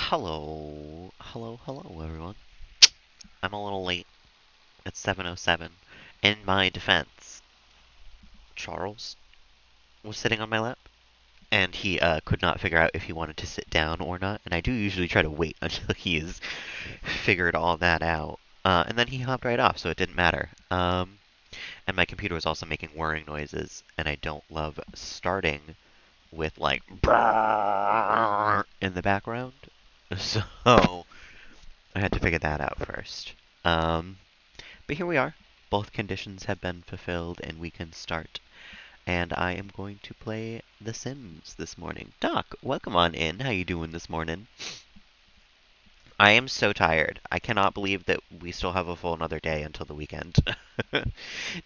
Hello, everyone. I'm a little late. It's 7:07. In my defense, Charles was sitting on my lap, and he could not figure out if he wanted to sit down or not. And I do usually try to wait until he's figured all that out. And then he hopped right off, so it didn't matter. And my computer was also making whirring noises, and I don't love starting with like in the background. So I had to figure that out first. Um, But here we are. Both conditions have been fulfilled and we can start. And I am going to play The Sims this morning. Doc, welcome on in. How you doing this morning? I am so tired. I cannot believe that we still have a full another day until the weekend.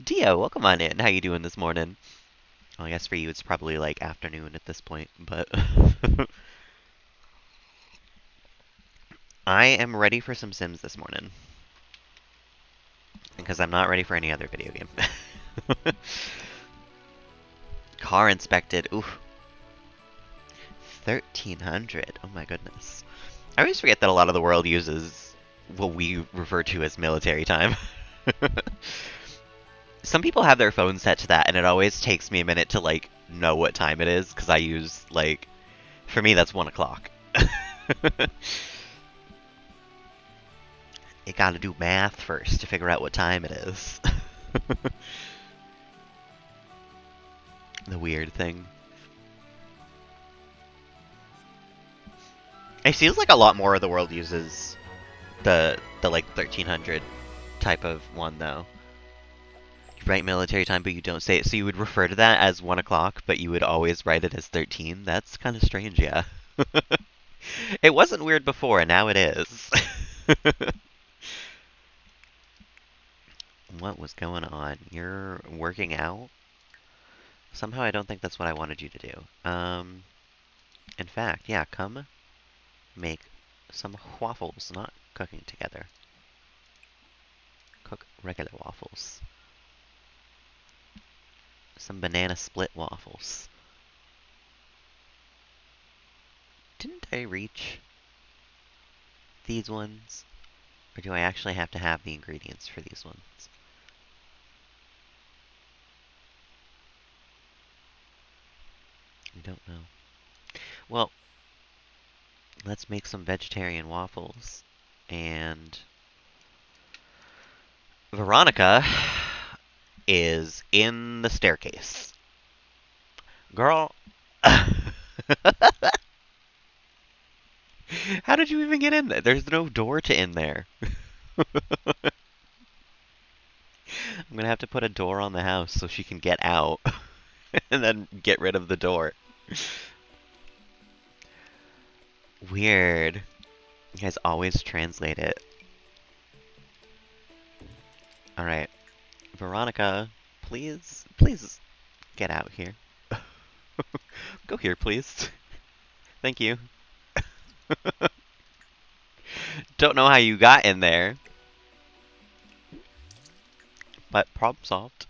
Dio, welcome on in. How you doing this morning? Well, I guess for you it's probably like afternoon at this point, but I am ready for some Sims this morning because I'm not ready for any other video game. Car inspected. Oof. 1300. Oh my goodness. I always forget that a lot of the world uses what we refer to as military time. Some people have their phones set to that, and it always takes me a minute to, like, know what time it is, because I use, like, for me, that's 1 o'clock. You gotta do math first to figure out what time it is. The weird thing. It feels like a lot more of the world uses the like 1300 type of one though. You write military time, but you don't say it. So you would refer to that as 1 o'clock, but you would always write it as 13. That's kind of strange, yeah. It wasn't weird before, and now it is. What was going on? You're working out? Somehow I don't think that's what I wanted you to do. In fact, yeah, come make some waffles, not cooking together. Cook regular waffles. Some banana split waffles. Didn't I reach these ones? Or do I actually have to have the ingredients for these ones? I don't know. Well, let's make some vegetarian waffles. And Veronica is in the staircase. Girl. How did you even get in there? There's no door to in there. I'm gonna have to put a door on the house so she can get out and then get rid of the door. Weird. You guys always translate it. Alright. Veronica, please get out here. Go here, please. Thank you. Don't know how you got in there, but problem solved.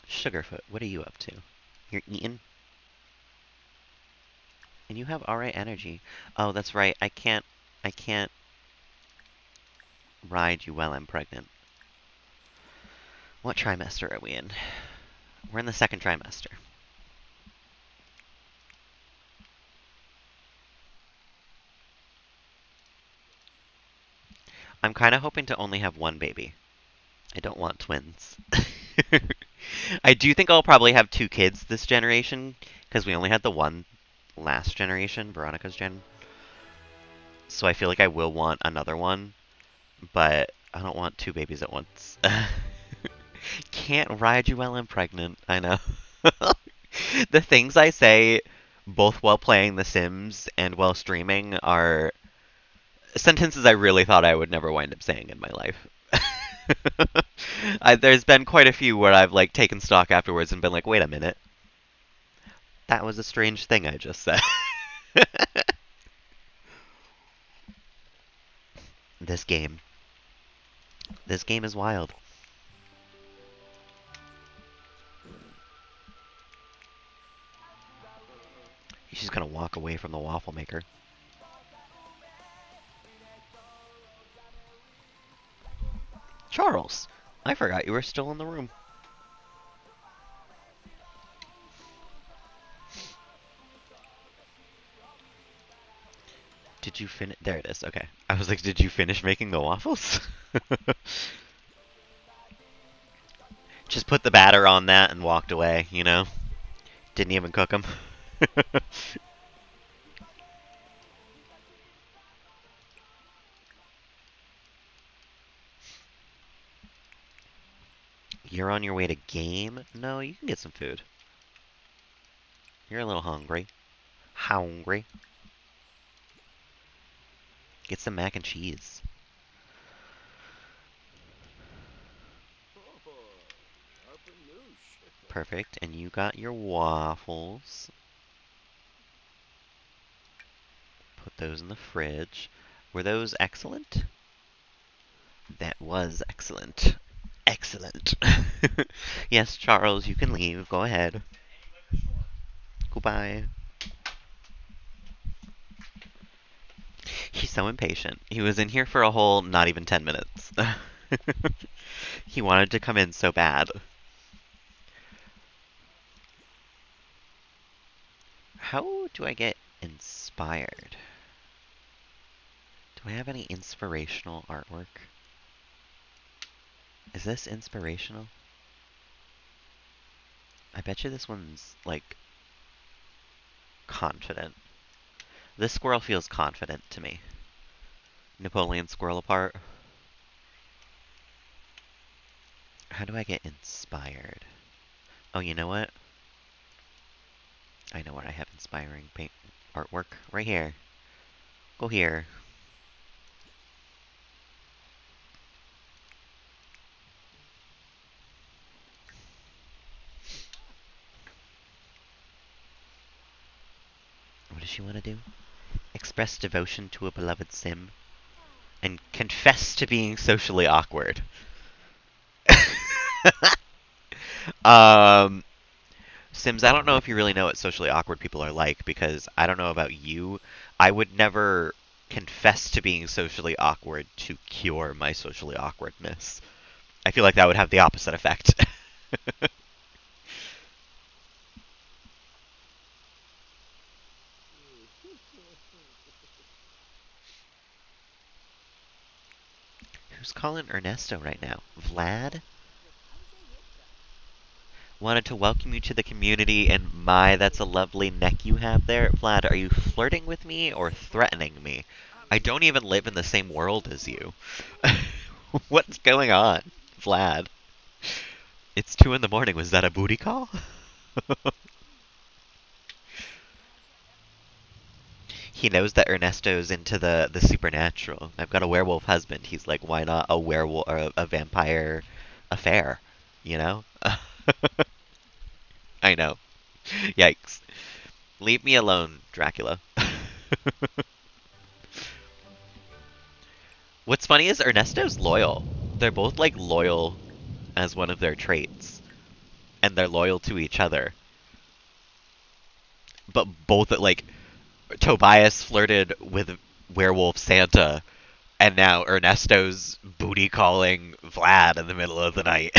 Sugarfoot, what are you up to? You're eating? And you have alright energy. Oh, that's right. I can't ride you while I'm pregnant. What trimester are we in? We're in the second trimester. I'm kind of hoping to only have one baby. I don't want twins. I do think I'll probably have two kids this generation, because we only had the one last generation, Veronica's gen. So I feel like I will want another one, but I don't want two babies at once. Can't ride you while I'm pregnant, I know. The things I say, both while playing The Sims and while streaming, are sentences I really thought I would never wind up saying in my life. There's been quite a few where I've like taken stock afterwards and been like, wait a minute, that was a strange thing I just said. This game. This game is wild. She's gonna walk away from the waffle maker. Charles, I forgot you were still in the room. Did you finish? There it is. Okay. I was like, did you finish making the waffles? Just put the batter on that and walked away, you know? Didn't even cook them. You're on your way to game? No, you can get some food. You're a little hungry. Hungry. Get some mac and cheese. Perfect. And you got your waffles. Put those in the fridge. Were those excellent? That was excellent. Excellent. Yes, Charles, you can leave. Go ahead. Goodbye. He's so impatient. He was in here for a whole not even 10 minutes. He wanted to come in so bad. How do I get inspired? Do I have any inspirational artwork? Is this inspirational? I bet you this one's, like, confident. This squirrel feels confident to me. Napoleon squirrel apart. How do I get inspired? Oh, you know what? I know where I have inspiring paint artwork. Right here. Go here. What does she want to do? Express devotion to a beloved sim. And confess to being socially awkward. um... Sims, I don't know if you really know what socially awkward people are like, because I don't know about you. I would never confess to being socially awkward to cure my socially awkwardness. I feel like that would have the opposite effect. Who's calling Ernesto right now? Vlad? Wanted to welcome you to the community, and my, that's a lovely neck you have there. Vlad, are you flirting with me or threatening me? I don't even live in the same world as you. What's going on, Vlad? It's 2 in the morning. Was that a booty call? He knows that Ernesto's into the supernatural. I've got a werewolf husband. He's like, why not a werewolf or a vampire affair? You know? I know. Yikes. Leave me alone, Dracula. What's funny is Ernesto's loyal. They're both like loyal as one of their traits. And they're loyal to each other. But both like Tobias flirted with werewolf Santa, and now Ernesto's booty calling Vlad in the middle of the night.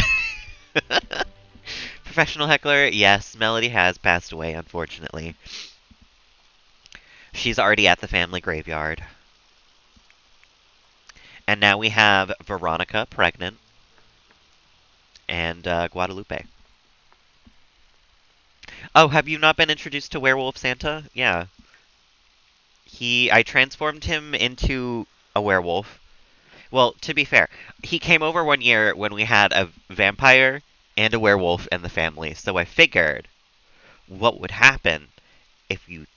Professional heckler, yes, Melody has passed away, unfortunately. She's already at the family graveyard. And now we have Veronica pregnant, and Guadalupe. Oh, have you not been introduced to Werewolf Santa? Yeah. I transformed him into a werewolf. Well, to be fair, he came over one year when we had a vampire and a werewolf in the family, so I figured what would happen if you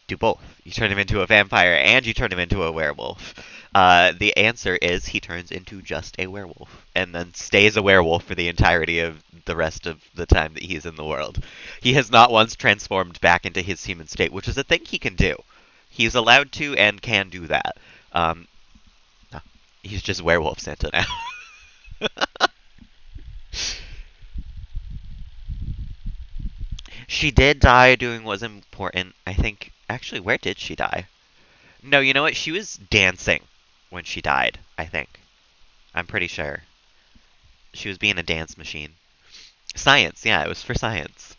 do both. You turn him into a vampire and you turn him into a werewolf. The answer is he turns into just a werewolf and then stays a werewolf for the entirety of the rest of the time that he's in the world. He has not once transformed back into his human state, which is a thing he can do. He's allowed to and can do that. No, he's just werewolf Santa now. She did die doing what was important. I think. Actually, where did she die? No, you know what? She was dancing when she died, I think. I'm pretty sure. She was being a dance machine. Science, yeah, it was for science.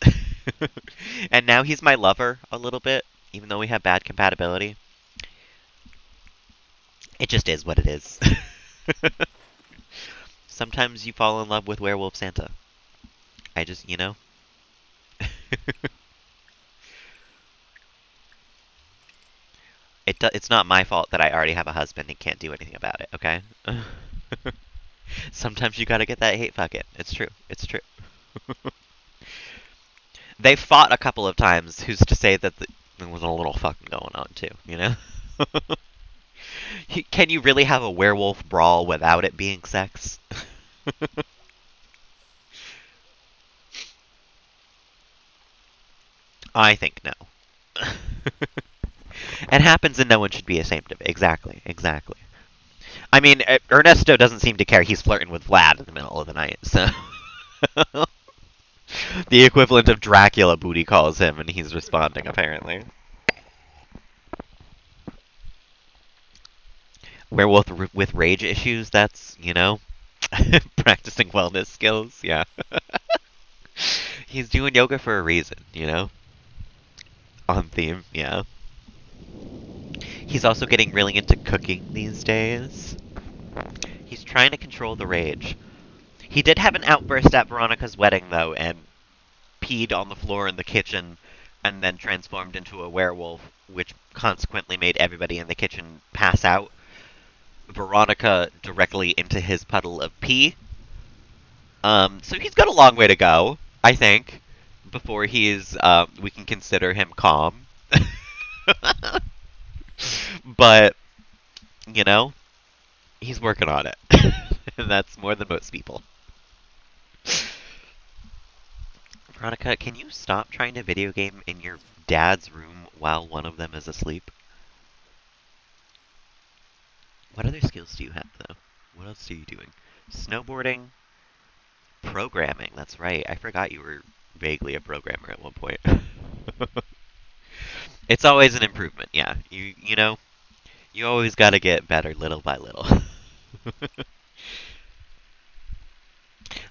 And now he's my lover a little bit, even though we have bad compatibility. It just is what it is. Sometimes you fall in love with Werewolf Santa. I just, you know. It's not my fault that I already have a husband and can't do anything about it, okay? Sometimes you gotta get that hate fucking. It's true. It's true. They fought a couple of times. Who's to say that there wasn't a little fucking going on too? You know? Can you really have a werewolf brawl without it being sex? I think no. It happens and no one should be ashamed of it. Exactly. Exactly. I mean, Ernesto doesn't seem to care. He's flirting with Vlad in the middle of the night, so. The equivalent of Dracula booty calls him, and he's responding, apparently. Werewolf with rage issues, that's, you know, practicing wellness skills, yeah. He's doing yoga for a reason, you know? On theme, yeah. He's also getting really into cooking these days. He's trying to control the rage. He did have an outburst at Veronica's wedding, though, and peed on the floor in the kitchen and then transformed into a werewolf, which consequently made everybody in the kitchen pass out. Veronica directly into his puddle of pee. So he's got a long way to go, I think, before we can consider him calm. But, you know, he's working on it. And that's more than most people. Veronica, can you stop trying to video game in your dad's room while one of them is asleep? What other skills do you have, though? What else are you doing? Snowboarding, programming. That's right. I forgot you were vaguely a programmer at one point. It's always an improvement, yeah. You know, you always got to get better little by little.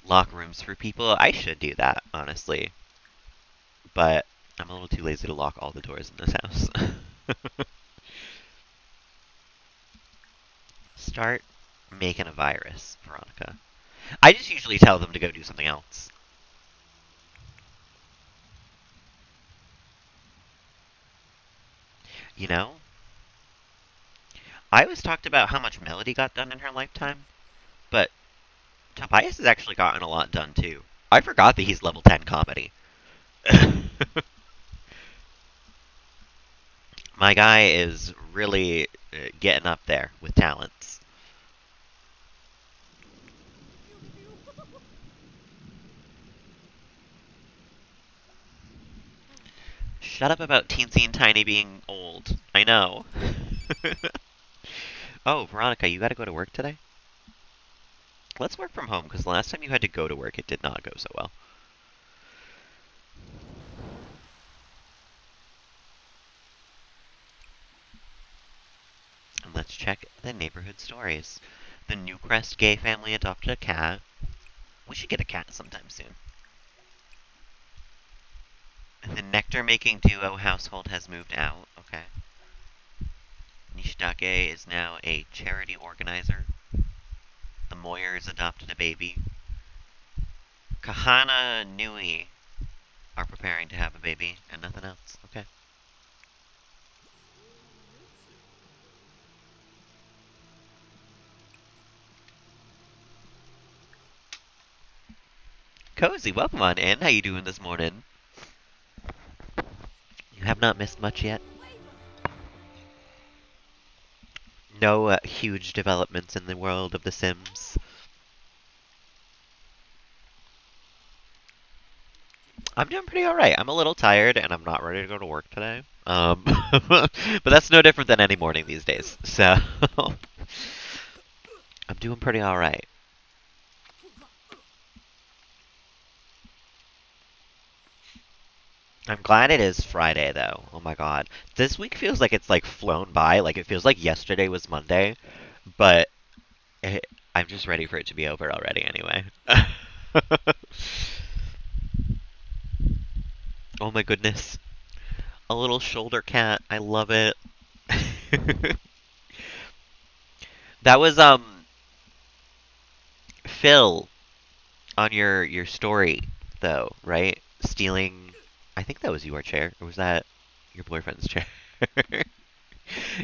Lock rooms for people. I should do that, honestly. But I'm a little too lazy to lock all the doors in this house. Start making a virus, Veronica. I just usually tell them to go do something else. You know? I always talked about how much Melody got done in her lifetime, but Tobias has actually gotten a lot done too. I forgot that he's level 10 comedy. My guy is really getting up there with talents. Shut up about Teensy and Tiny being old. I know. Oh, Veronica, you gotta go to work today? Let's work from home, because the last time you had to go to work, it did not go so well. And let's check the neighborhood stories. The Newcrest gay family adopted a cat. We should get a cat sometime soon. The nectar-making duo household has moved out. Okay. Nishidake is now a charity organizer. The Moyers adopted a baby. Kahana Nui are preparing to have a baby, and nothing else. Okay. Cozy, welcome on in. How you doing this morning? You have not missed much yet. No huge developments in the world of The Sims. I'm doing pretty alright. I'm a little tired and I'm not ready to go to work today. But that's no different than any morning these days. So I'm doing pretty alright. I'm glad it is Friday though. Oh my god. This week feels like it's like flown by. Like it feels like yesterday was Monday, but it, I'm just ready for it to be over already anyway. Oh my goodness. A little shoulder cat. I love it. That was Phil on your story though, right? Stealing I think that was your chair, or was that your boyfriend's chair?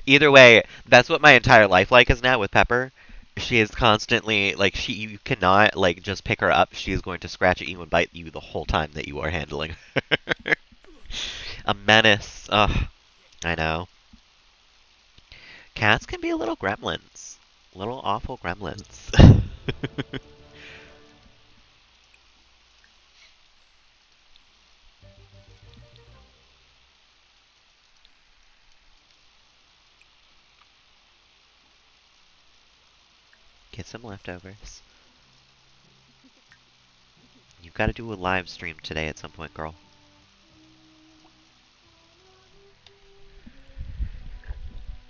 Either way, that's what my entire life like is now with Pepper. She is constantly like you cannot like just pick her up. She is going to scratch at you and bite you the whole time that you are handling her. A menace. Ugh, I know. Cats can be a little gremlins. Little awful gremlins. Get some leftovers. You've got to do a live stream today at some point, girl.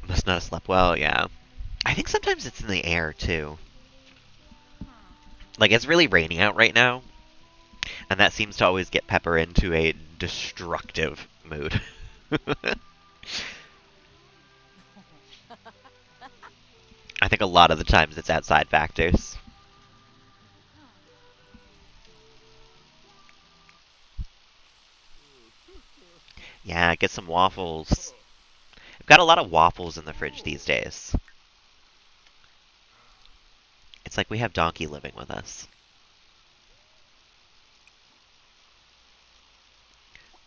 Must not have slept well, yeah. I think sometimes it's in the air, too. Like, it's really rainy out right now, and that seems to always get Pepper into a destructive mood. I think a lot of the times it's outside factors. Yeah, get some waffles. I've got a lot of waffles in the fridge these days. It's like we have Donkey living with us.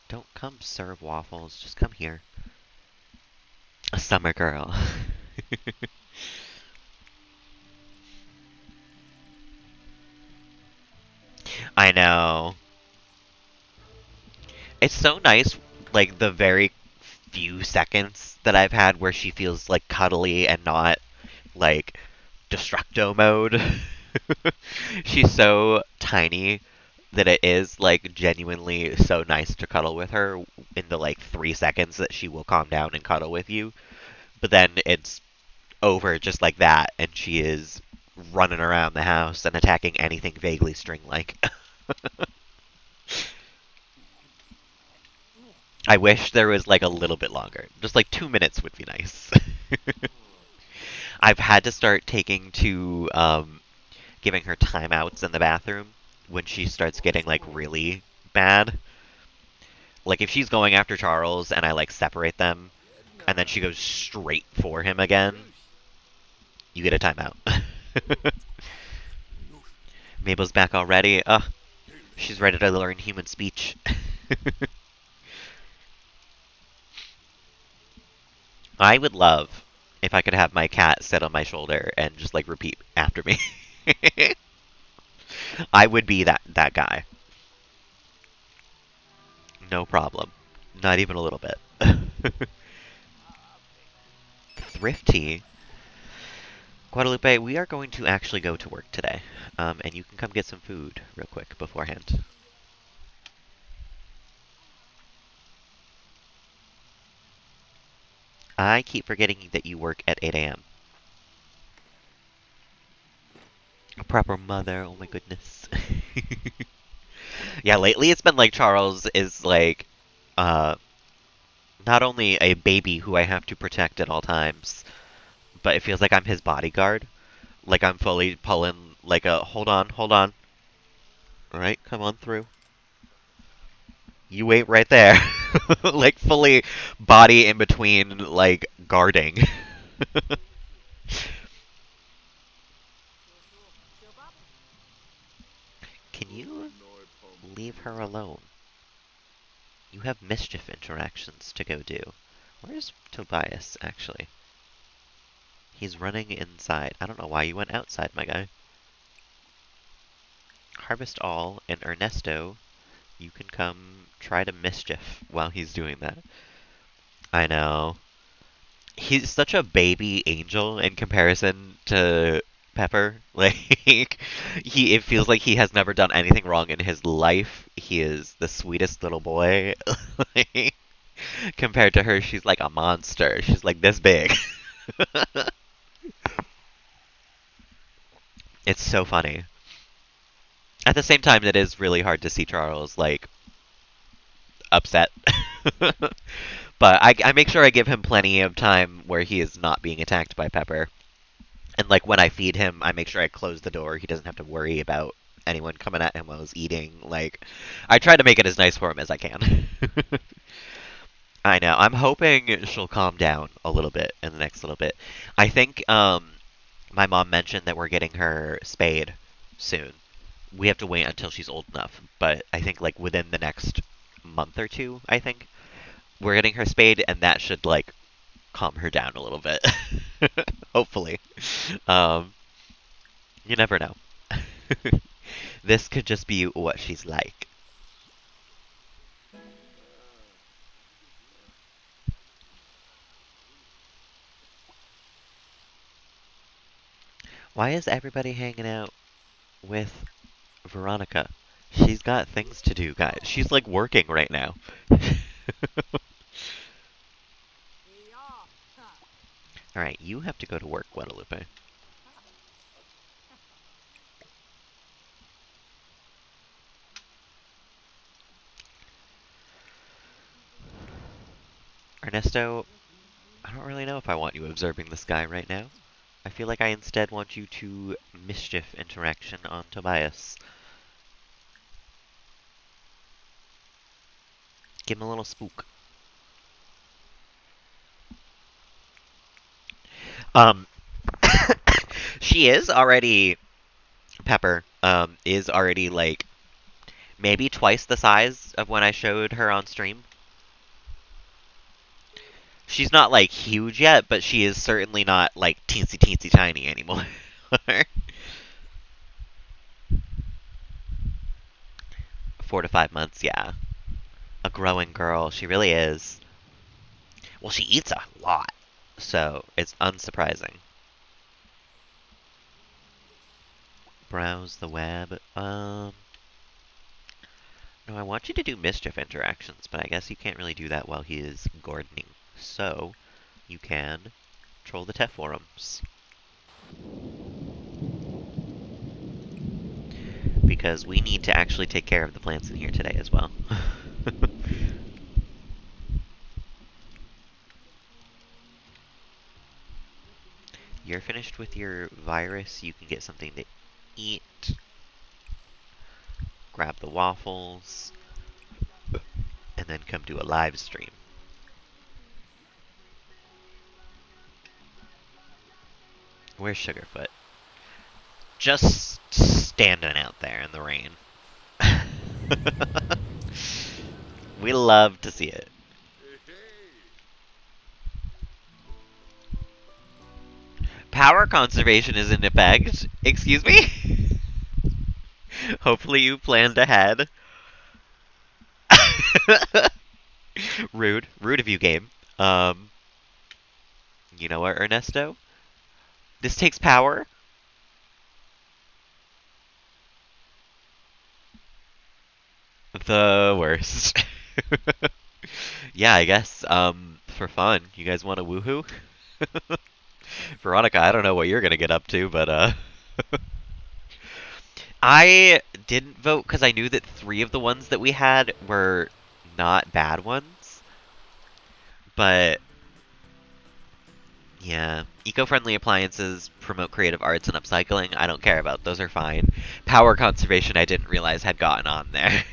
Don't come serve waffles, just come here. A summer girl. I know. It's so nice, like, the very few seconds that I've had where she feels, like, cuddly and not, like, destructo mode. She's so tiny that it is, like, genuinely so nice to cuddle with her in the, like, 3 seconds that she will calm down and cuddle with you. But then it's over just like that, and she is running around the house and attacking anything vaguely string-like. I wish there was like a little bit longer. Just like 2 minutes would be nice. I've had to start taking to giving her timeouts in the bathroom when she starts getting like really bad. Like if she's going after Charles and I like separate them and then she goes straight for him again, you get a timeout. Mabel's back already. Ugh, she's ready to learn human speech. I would love if I could have my cat sit on my shoulder and just like repeat after me. I would be that guy. No problem. Not even a little bit. Thrifty. Guadalupe, we are going to actually go to work today. And you can come get some food real quick beforehand. I keep forgetting that you work at 8 a.m. A proper mother, oh my goodness. Yeah, lately it's been like Charles is like, uh, not only a baby who I have to protect at all times, but it feels like I'm his bodyguard. Like I'm fully pulling like a hold on. Alright, come on through. You wait right there. Like fully body in between like guarding. Can you leave her alone? You have mischief interactions to go do. Where's Tobias actually? He's running inside. I don't know why you went outside, my guy. Harvest all, and Ernesto, you can come try to mischief while he's doing that. I know. He's such a baby angel in comparison to Pepper. Like it feels like he has never done anything wrong in his life. He is the sweetest little boy. Like, compared to her, she's like a monster. She's like this big. It's so funny. At the same time, it is really hard to see Charles like upset. But I make sure I give him plenty of time where he is not being attacked by Pepper. And like when I feed him, I make sure I close the door. He doesn't have to worry about anyone coming at him while he's eating. Like I try to make it as nice for him as I can. I know. I'm hoping she'll calm down a little bit in the next little bit. I think my mom mentioned that we're getting her spayed soon. We have to wait until she's old enough, but I think like within the next month or two, I think we're getting her spayed, and that should like calm her down a little bit. Hopefully. Um, you never know. This could just be what she's like. Why is everybody hanging out with Veronica? She's got things to do, guys. She's like working right now. Alright, you have to go to work, Guadalupe. Ernesto, I don't really know if I want you observing the sky right now. I feel like I instead want you to mischief interaction on Tobias. Give him a little spook. Um, she is already, Pepper, is already like maybe twice the size of when I showed her on stream. She's not like huge yet, but she is certainly not like teensy teensy tiny anymore. 4 to 5 months, yeah. A growing girl, she really is. Well, she eats a lot, so it's unsurprising. Browse the web. No, I want you to do mischief interactions, but I guess you can't really do that while he is gardening. So, you can troll the TEF forums. Because we need to actually take care of the plants in here today as well. You're finished with your virus, you can get something to eat. Grab the waffles. And then come do a live stream. Where's Sugarfoot? Just standing out there in the rain. We love to see it. Power conservation is in effect. Excuse me? Hopefully you planned ahead. Rude. Rude of you, game. Um, you know what, Ernesto? This takes power. The worst. Yeah, I guess, for fun. You guys want a woohoo? Veronica, I don't know what you're gonna get up to, but, I didn't vote because I knew that 3 of the ones that we had were not bad ones. But yeah, eco-friendly appliances promote creative arts and upcycling. I don't care about. Those are fine. Power conservation I didn't realize had gotten on there.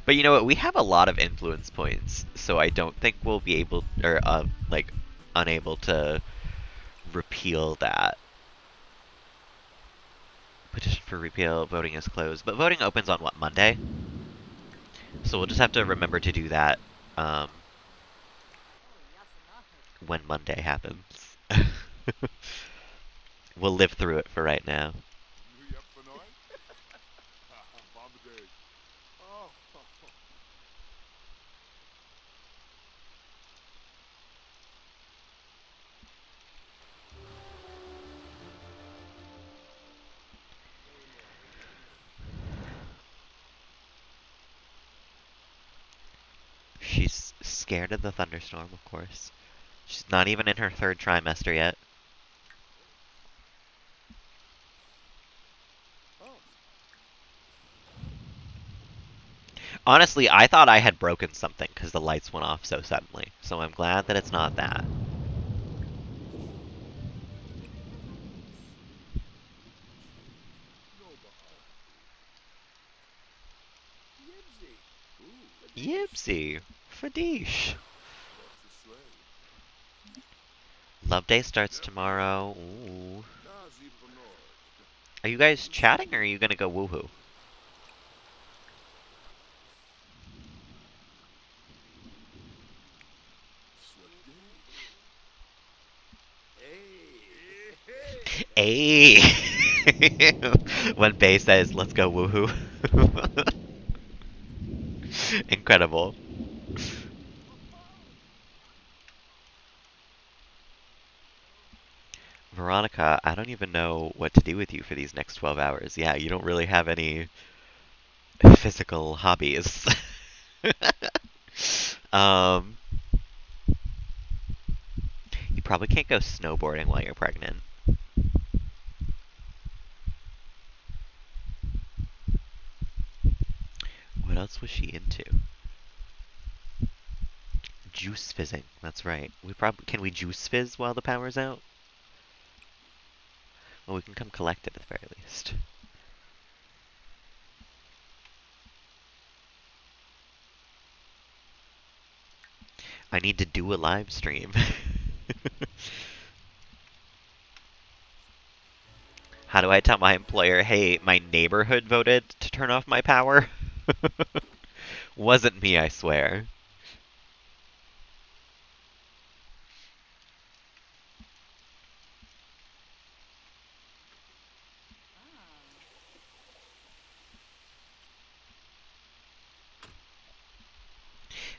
But you know what? We have a lot of influence points, so I don't think we'll be able or like unable to repeal that. Petition for repeal, voting is closed. But voting opens on what, Monday? So we'll just have to remember to do that um, when Monday happens. We'll live through it for right now. She's scared of the thunderstorm, of course. She's not even in her third trimester yet. Honestly, I thought I had broken something because the lights went off so suddenly. So I'm glad that it's not that. Yipsy! Fadish! Love Day starts tomorrow. Ooh. Are you guys chatting or are you gonna go woohoo? Hey! When Bay says, let's go woohoo. Incredible. Veronica, I don't even know what to do with you for these next 12 hours. Yeah, you don't really have any physical hobbies. um, you probably can't go snowboarding while you're pregnant. What else was she into? Juice fizzing. That's right. We probably can we juice fizz while the power's out? Well, we can come collect it at the very least. I need to do a live stream. How do I tell my employer, hey, my neighborhood voted to turn off my power? Wasn't me, I swear.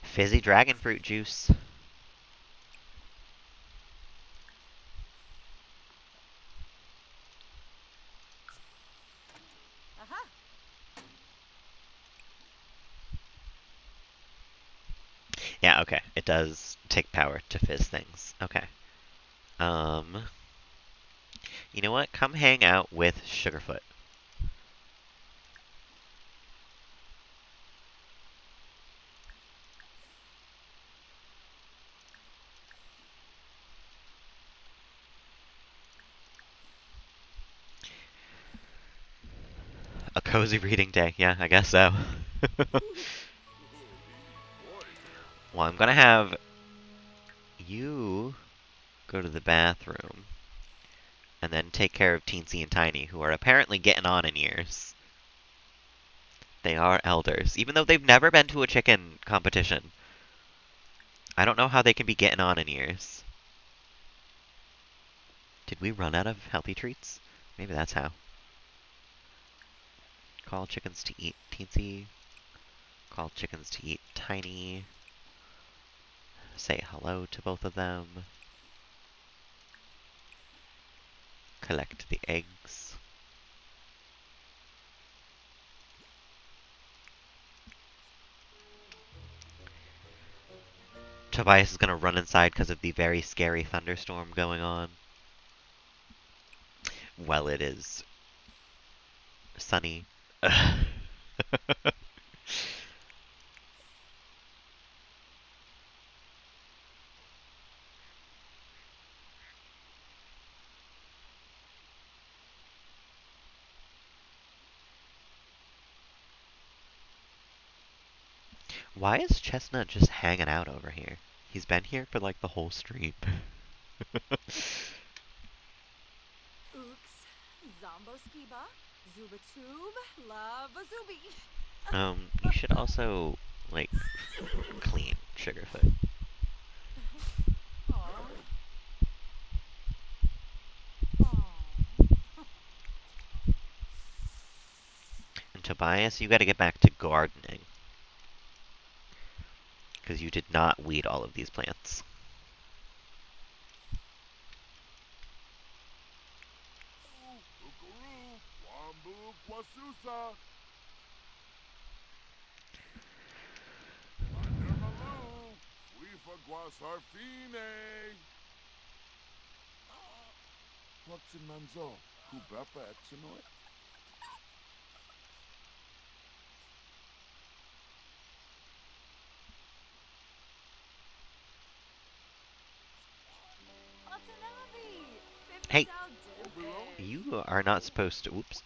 Fizzy dragon fruit juice. Yeah, okay. It does take power to fizz things. Okay. Um, you know what? Come hang out with Sugarfoot. A cozy reading day. Yeah, I guess so. Well, I'm gonna have you go to the bathroom and then take care of Teensy and Tiny, who are apparently getting on in years. They are elders, even though they've never been to a chicken competition. I don't know how they can be getting on in years. Did we run out of healthy treats? Maybe that's how. Call chickens to eat Teensy. Call chickens to eat Tiny. Say hello to both of them. Collect the eggs. Tobias is gonna run inside because of the very scary thunderstorm going on. Well, it is sunny. Why is Chestnut just hanging out over here? He's been here for like the whole stream. You should also, like, clean Sugarfoot. And Tobias, you gotta get back to gardening. Because you did not weed all of these plants. sarfine. Potsin manzo. Kubapa exinoit. Hey, Oberon. you are not supposed to. Oops.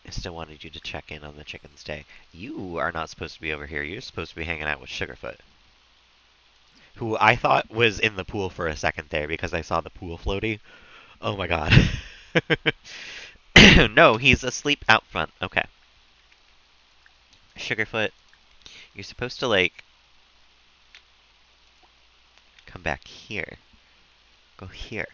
I still wanted you to check in on the chicken's day. You are not supposed to be over here. You're supposed to be hanging out with Sugarfoot, who I thought was in the pool for a second there because I saw the pool floaty. Oh my god. No, he's asleep out front. Okay. Sugarfoot, you're supposed to, like, come back here. Go here.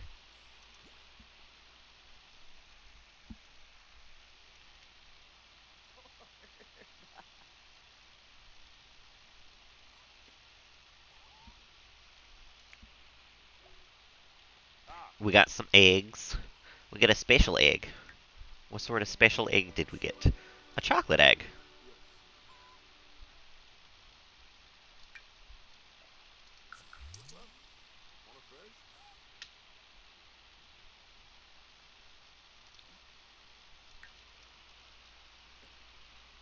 We got some eggs. We get a spatial egg. What sort of special egg did we get? A chocolate egg. Want a fish?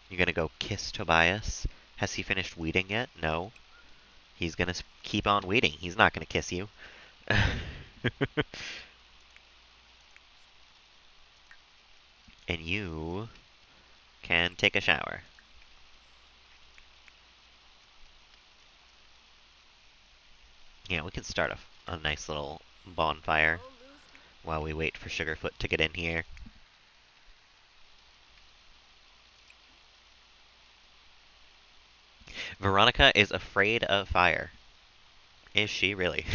You're gonna go kiss Tobias? Has he finished weeding yet? No. He's gonna keep on weeding. He's not gonna kiss you. And you can take a shower. Yeah, we can start a nice little bonfire while we wait for Sugarfoot to get in here. Veronica is afraid of fire. Is she really?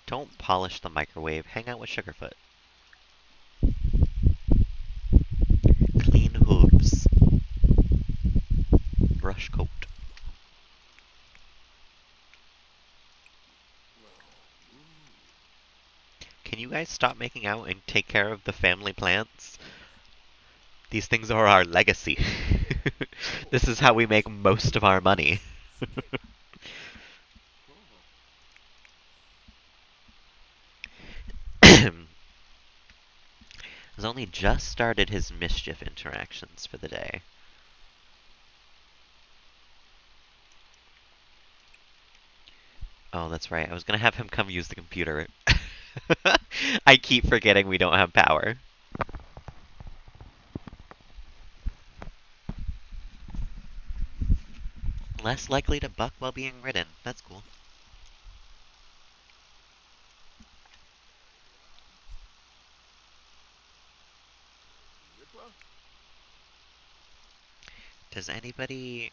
Don't polish the microwave. Hang out with Sugarfoot. Clean hooves. Brush coat. Can you guys stop making out and take care of the family plants? These things are our legacy. This is how we make most of our money. Has only just started his mischief interactions for the day. Oh, that's right. I was gonna have him come use the computer. I keep forgetting we don't have power. Less likely to buck while being ridden. That's cool. Yikla? Does anybody...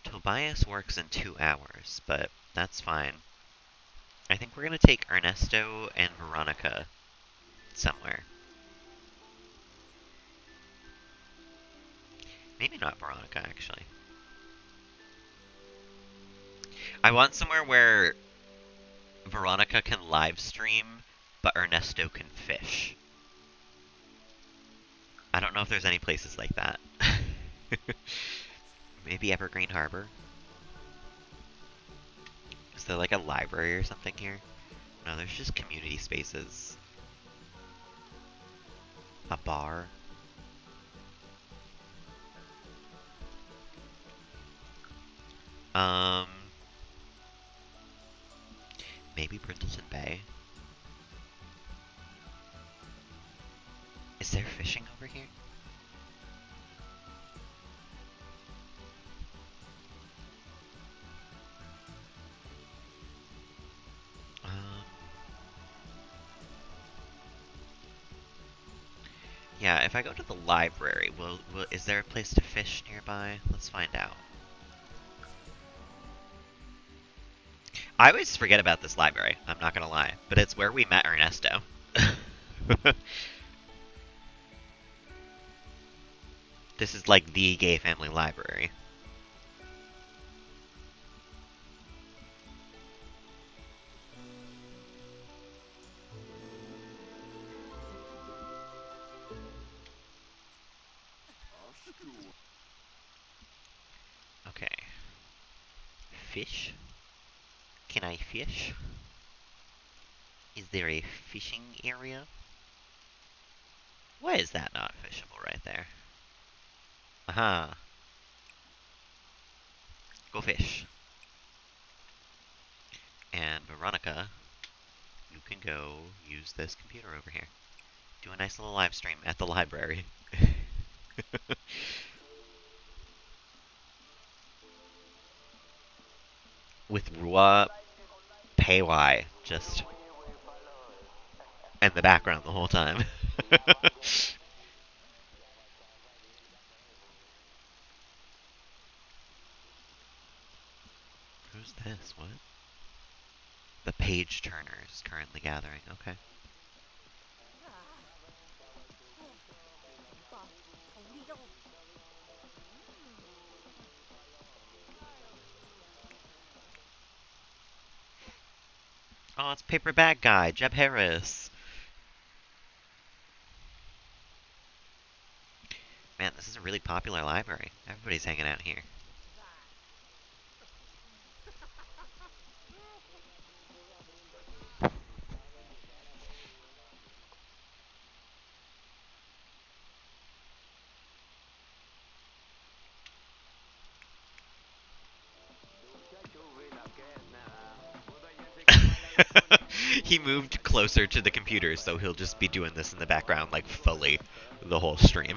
Tobias works in 2 hours, but that's fine. I think we're gonna take Ernesto and Veronica somewhere. Maybe not Veronica, actually. I want somewhere where Veronica can live stream, but Ernesto can fish. I don't know if there's any places like that. Maybe Evergreen Harbor? Is there like a library or something here? No, there's just community spaces. A bar. Um, maybe Brindleton Bay. Is there fishing over here? Yeah, if I go to the library, is there a place to fish nearby? Let's find out. I always forget about this library, I'm not gonna lie, but it's where we met Ernesto. This is like the gay family library. fish? Can I fish? Is there a fishing area? Why is that not fishable right there? Aha. Go fish. And Veronica, you can go use this computer over here. Do a nice little live stream at the library. With Rua Paywai just in the background the whole time. Who's this? What? The page turner is currently gathering. Okay. Oh, it's Paper Bag Guy, Jeb Harris. Man, this is a really popular library. Everybody's hanging out here. He moved closer to the computer, so he'll just be doing this in the background, like, fully the whole stream.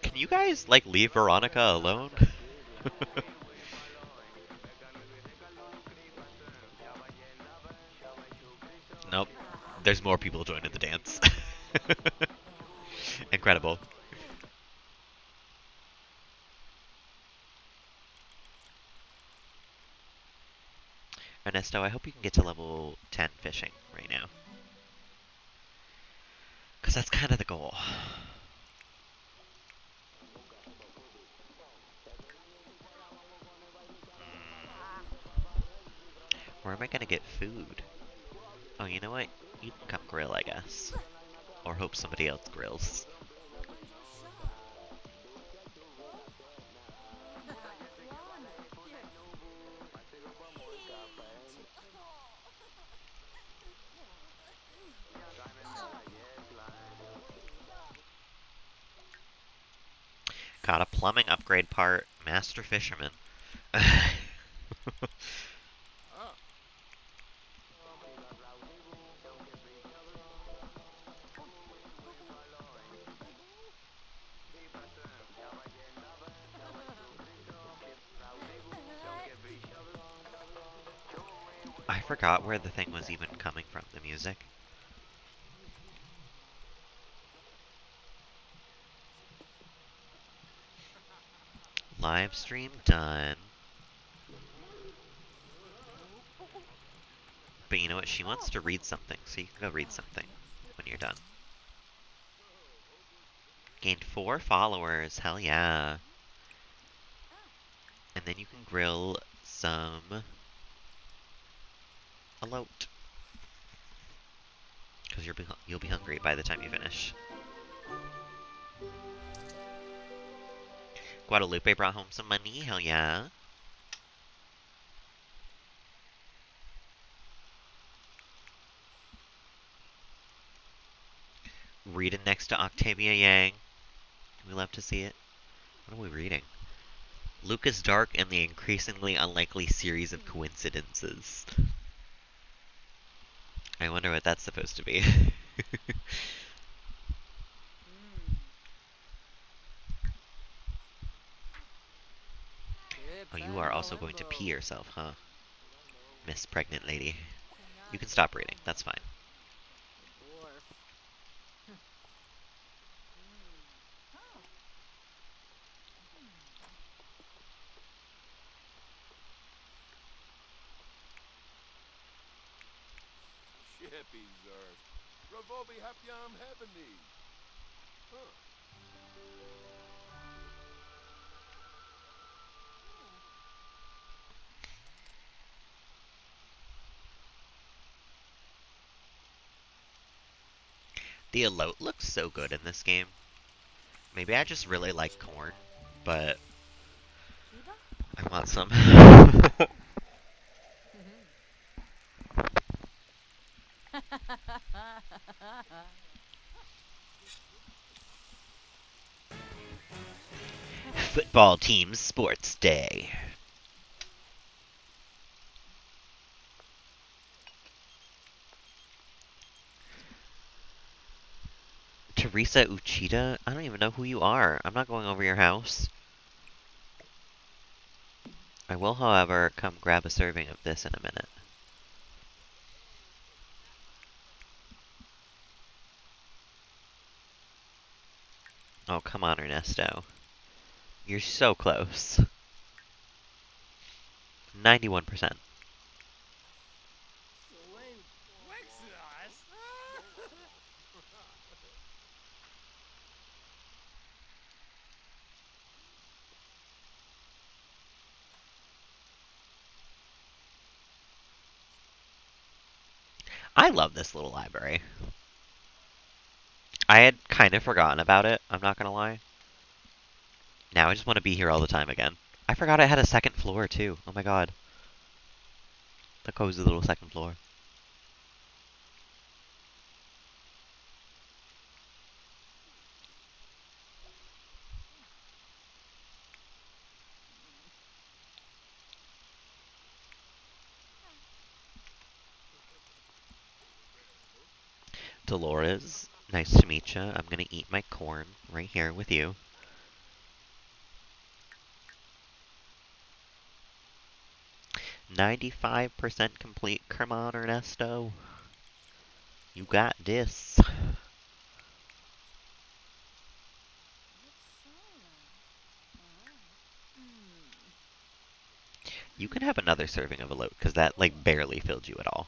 Can you guys, like, leave Veronica alone? Nope. There's more people joining the dance. Incredible. Ernesto, I hope you can get to level 10 fishing right now. Because that's kind of the goal. Where am I going to get food? Oh, you know what? You can come grill, I guess. Or hope somebody else grills. Got a plumbing upgrade part. Master Fisherman. I forgot where the thing was even coming from, the music. Live stream done. But you know what? She wants to read something, so you can go read something when you're done. Gained 4 followers. Hell yeah. And then you can grill some alote. Because you'll be hungry by the time you finish. Guadalupe brought home some money. Hell yeah. Reading next to Octavia Yang. We love to see it. What are we reading? Lucas Dark and the Increasingly Unlikely Series of Coincidences. I wonder what that's supposed to be. Oh, you are also going to pee yourself, huh? Miss Pregnant Lady. You can stop reading. That's fine. Shippy Zerf. Ravobi Hapyam Heavenly. Huh. The alote looks so good in this game. Maybe I just really like corn, but I want some. Football team sports day. Teresa Uchida? I don't even know who you are. I'm not going over your house. I will, however, come grab a serving of this in a minute. Oh, come on, Ernesto. You're so close. 91%. I love this little library. I had kind of forgotten about it, I'm not gonna lie. Now I just want to be here all the time again. I forgot it had a second floor, too. Oh my god. The cozy little second floor. Dolores, nice to meet you. I'm gonna eat my corn right here with you. 95% complete. Come on, Ernesto. You got this. You can have another serving of a loaf, because that, like, barely filled you at all.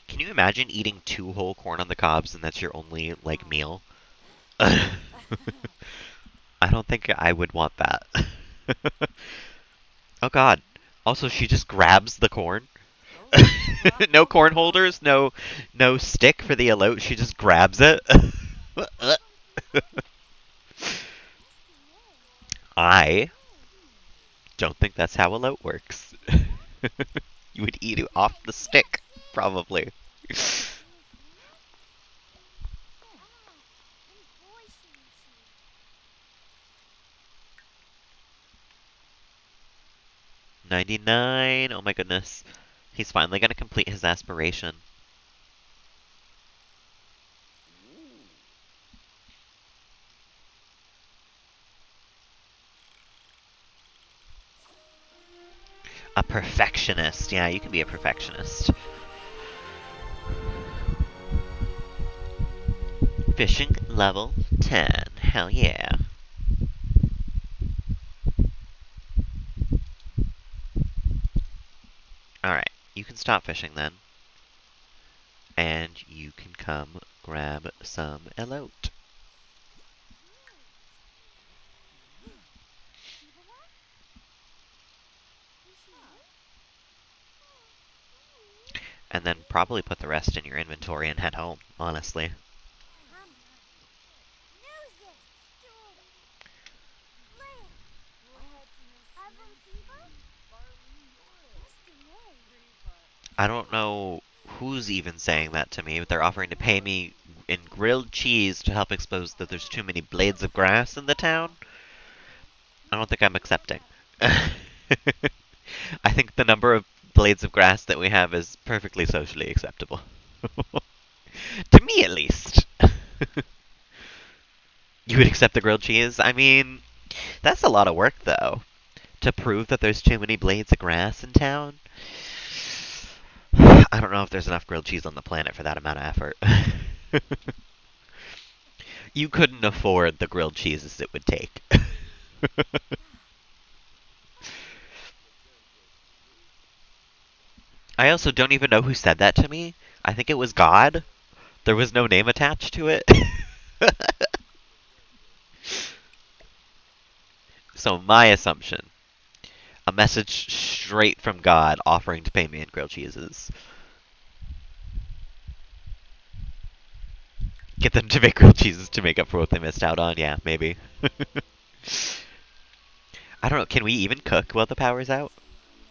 Can you imagine eating 2 whole corn on the cobs and that's your only, like, meal? I don't think I would want that. Oh god. Also, she just grabs the corn. No corn holders, no stick for the elote, she just grabs it. I don't think that's how elote works. You would eat it off the stick, probably. 99. Oh my goodness. He's finally gonna complete his aspiration. A perfectionist. Yeah, you can be a perfectionist. Fishing level 10. Hell yeah. Alright, you can stop fishing then. And you can come grab some elote. And then probably put the rest in your inventory and head home, honestly. I don't know who's even saying that to me, but they're offering to pay me in grilled cheese to help expose that there's too many blades of grass in the town. I don't think I'm accepting. I think the number of blades of grass that we have is perfectly socially acceptable. To me, at least. You would accept the grilled cheese? I mean, that's a lot of work, though. To prove that there's too many blades of grass in town. I don't know if there's enough grilled cheese on the planet for that amount of effort. You couldn't afford the grilled cheeses it would take. I also don't even know who said that to me. I think it was God. There was no name attached to it. So my assumption, a message straight from God offering to pay me in grilled cheeses. Get them to make grilled cheeses to make up for what they missed out on. Yeah, maybe. I don't know. Can we even cook while the power's out?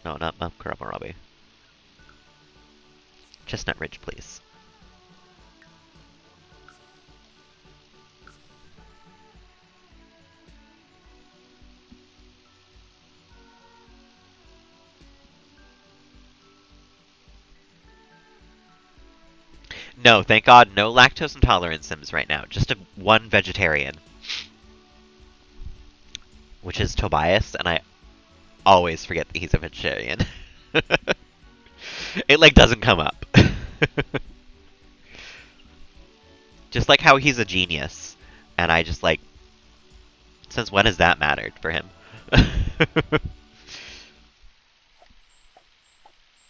No, not Kurama. Chestnut Ridge, please. No, thank God, no lactose intolerant Sims right now. Just one vegetarian. Which is Tobias, and I always forget that he's a vegetarian. It, like, doesn't come up. Just like how he's a genius. And I just, like... Since when has that mattered for him?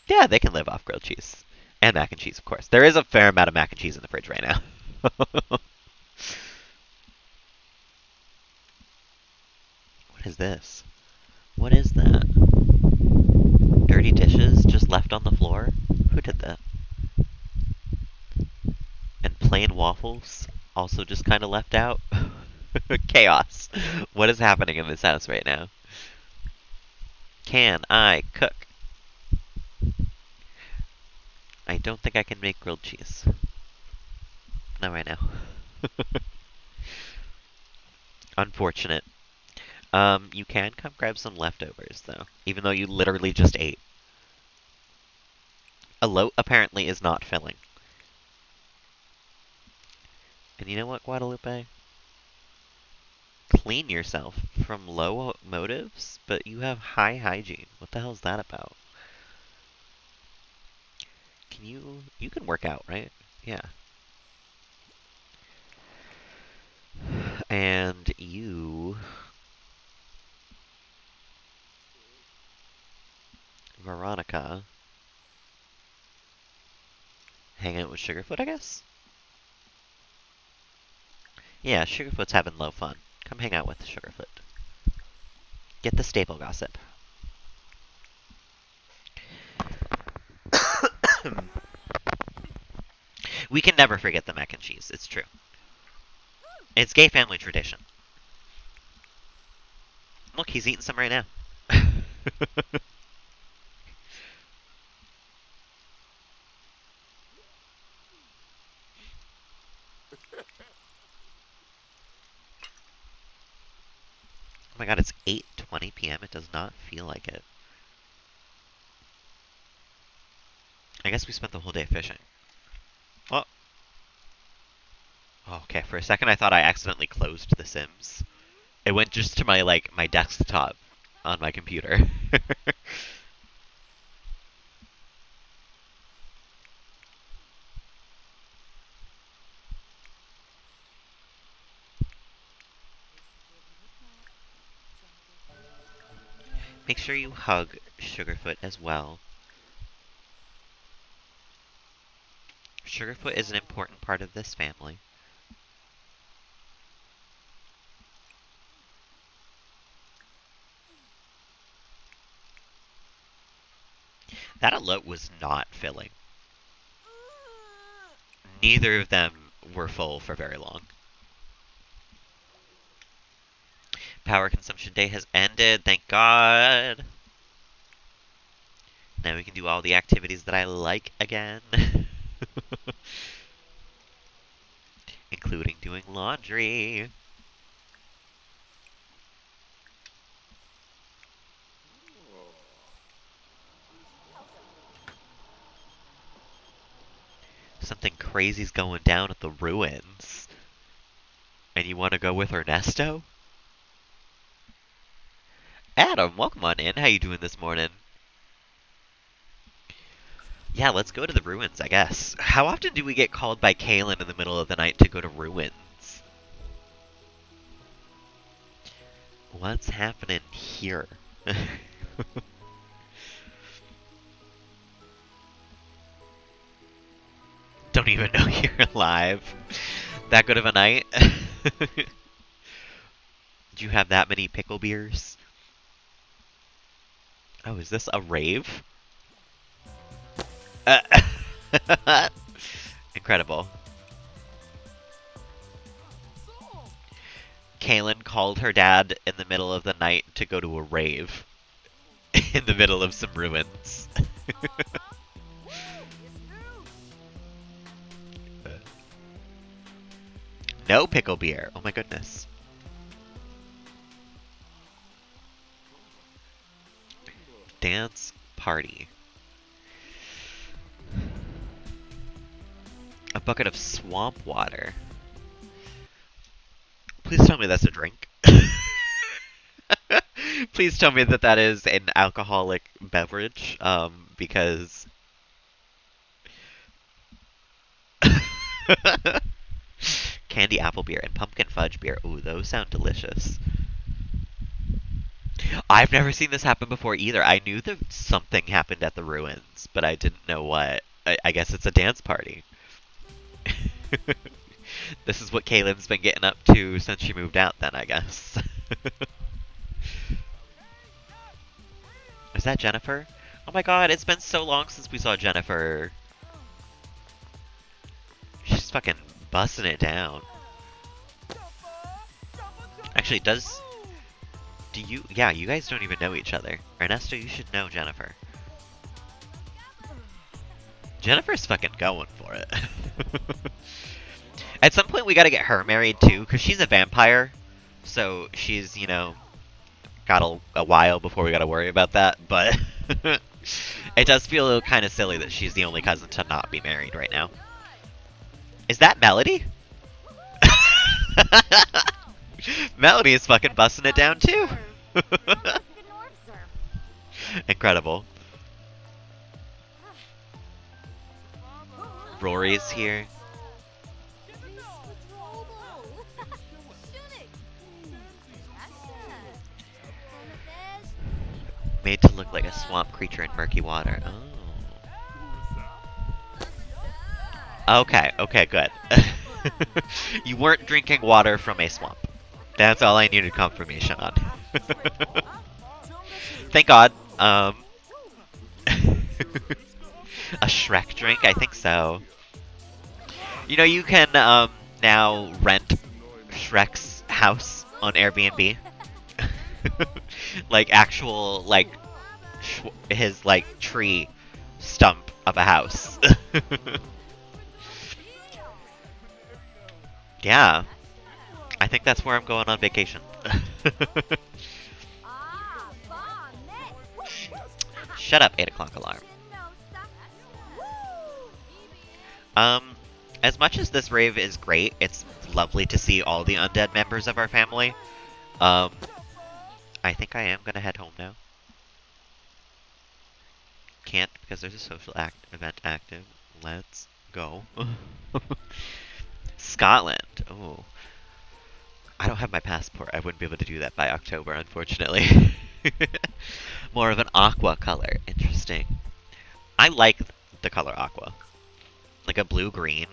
Yeah, they can live off grilled cheese. And mac and cheese, of course. There is a fair amount of mac and cheese in the fridge right now. What is this? What is that? Dirty dishes just left on the floor? Who did that? And plain waffles also just kind of left out? Chaos. What is happening in this house right now? Can I cook? I don't think I can make grilled cheese. Not right now. Unfortunate. You can come grab some leftovers, though. Even though you literally just ate. A loaf apparently is not filling. And you know what, Guadalupe? Clean yourself from low motives, but you have high hygiene. What the hell is that about? Can you can work out, right? Yeah. And you... Veronica... Hang out with Sugarfoot, I guess? Yeah, Sugarfoot's having low fun. Come hang out with Sugarfoot. Get the staple gossip. We can never forget the mac and cheese. It's true. It's gay family tradition. Look, he's eating some right now. Oh my god, it's 8:20 p.m. It does not feel like it. I guess we spent the whole day fishing. Oh. Okay, for a second I thought I accidentally closed The Sims. It went just to my, like, my desktop on my computer. Make sure you hug Sugarfoot as well. Sugarfoot is an important part of this family. That alot was not filling. Neither of them were full for very long. Power consumption day has ended, thank God. Now we can do all the activities that I like again. Including doing laundry. Something crazy's going down at the ruins. And you want to go with Ernesto? Adam, welcome on in. How you doing this morning? Yeah, let's go to the ruins, I guess. How often do we get called by Kaylin in the middle of the night to go to ruins? What's happening here? Don't even know you're alive. That good of a night? Did you have that many pickle beers? Oh, is this a rave? Incredible. Kaylin called her dad in the middle of the night to go to a rave in the middle of some ruins. No pickle beer. Oh my goodness. Dance party. A bucket of swamp water. Please tell me that's a drink. Please tell me that that is an alcoholic beverage, because candy apple beer and pumpkin fudge beer. Ooh, those sound delicious. I've never seen this happen before either. I knew that something happened at the ruins, but I didn't know what. I guess it's a dance party. This is what Kaylin's been getting up to since she moved out, then, I guess. Is that Jennifer? Oh my god, it's been so long since we saw Jennifer. She's fucking busting it down. Actually, do you, yeah, you guys don't even know each other. Ernesto, you should know Jennifer. Jennifer's fucking going for it. At some point we gotta get her married too, because she's a vampire. So she's, you know, got a while before we gotta worry about that, but it does feel kind of silly that she's the only cousin to not be married right now. Is that Melody? Melody is fucking busting it down too. Incredible. Rory's here. Made to look like a swamp creature in murky water. Oh. Okay, okay, good. You weren't drinking water from a swamp. That's all I needed confirmation on. Thank God. A Shrek drink? I think so. You know, you can now rent Shrek's house on Airbnb. Like actual, like, his, like, tree stump of a house. Yeah. I think that's where I'm going on vacation. Shut up, 8 o'clock alarm. As much as this rave is great, it's lovely to see all the undead members of our family. I think I am gonna head home now. Can't because there's a social event active. Let's go. Scotland. Oh. I don't have my passport. I wouldn't be able to do that by October, unfortunately. More of an aqua color. Interesting. I like the color aqua. Like a blue-green.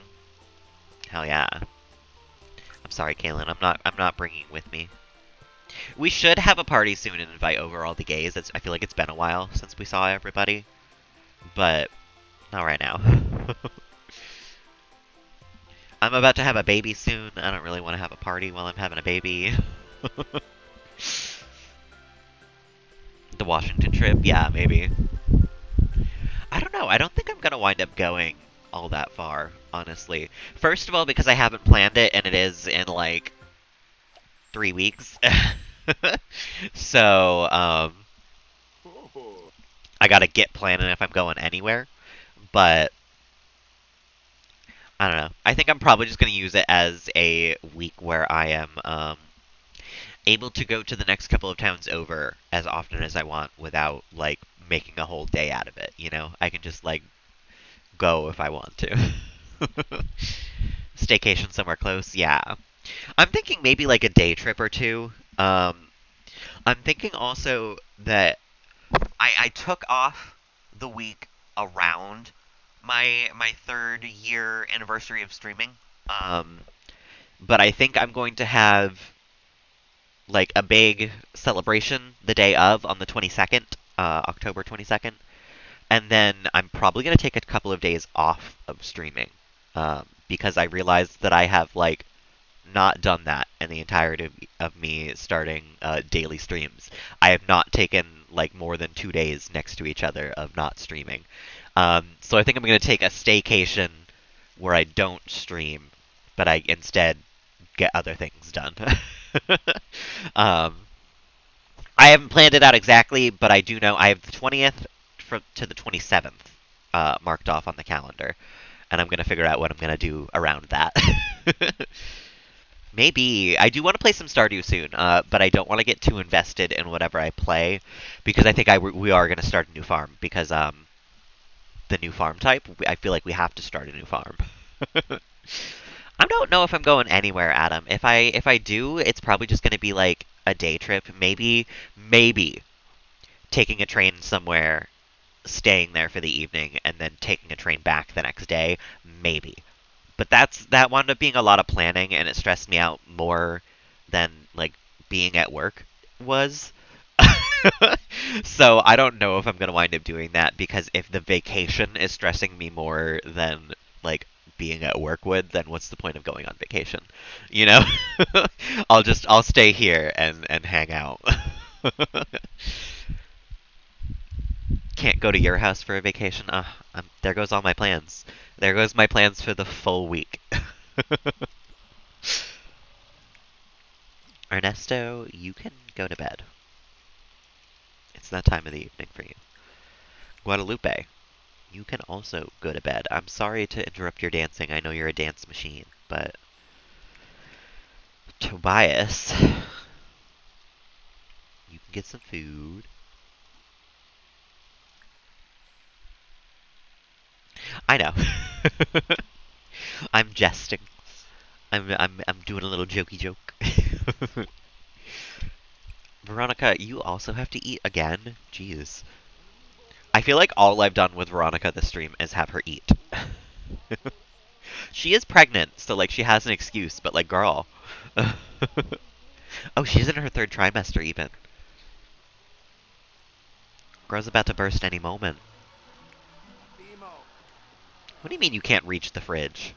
Hell yeah. I'm sorry, Kaylin. I'm not bringing with me. We should have a party soon and invite over all the gays. I feel like it's been a while since we saw everybody. But not right now. I'm about to have a baby soon. I don't really want to have a party while I'm having a baby. The Washington trip? Yeah, maybe. I don't know. I don't think I'm going to wind up going all that far, honestly. First of all, because I haven't planned it, and it is in, like, 3 weeks. So, I gotta get planning if I'm going anywhere. But I don't know. I think I'm probably just gonna use it as a week where I am able to go to the next couple of towns over as often as I want without, like, making a whole day out of it, you know? I can just, like, go if I want to. Staycation somewhere close, yeah. I'm thinking maybe, like, a day trip or two. I'm thinking also that I took off the week around my 3rd year anniversary of streaming. But I think I'm going to have like a big celebration the day of on the 22nd, October 22nd. And then I'm probably going to take a couple of days off of streaming. Because I realized that I have like not done that in the entirety of me starting daily streams. I have not taken like more than 2 days next to each other of not streaming. So I think I'm going to take a staycation where I don't stream, but I instead get other things done. um, I haven't planned it out exactly, but I do know I have the 20th to the 27th marked off on the calendar, and I'm going to figure out what I'm going to do around that. Maybe. I do want to play some Stardew soon, but I don't want to get too invested in whatever I play, because I think we are going to start a new farm, because the new farm type, I feel like we have to start a new farm. I don't know if I'm going anywhere, Adam. If I do, it's probably just going to be like a day trip. Maybe taking a train somewhere, staying there for the evening, and then taking a train back the next day. Maybe. But that wound up being a lot of planning, and it stressed me out more than like being at work was. So I don't know if I'm gonna wind up doing that, because if the vacation is stressing me more than like being at work would, then what's the point of going on vacation? You know? I'll stay here and hang out. Can't go to your house for a vacation. There goes all my plans. There goes my plans for the full week. Ernesto, you can go to bed. It's that time of the evening for you. Guadalupe, you can also go to bed. I'm sorry to interrupt your dancing. I know you're a dance machine, but Tobias, you can get some food. I know. I'm jesting. I'm doing a little jokey joke. Veronica, you also have to eat again? Jeez. I feel like all I've done with Veronica this stream is have her eat. She is pregnant, so like she has an excuse, but like girl. Oh, she's in her third trimester even. Girl's about to burst any moment. What do you mean you can't reach the fridge?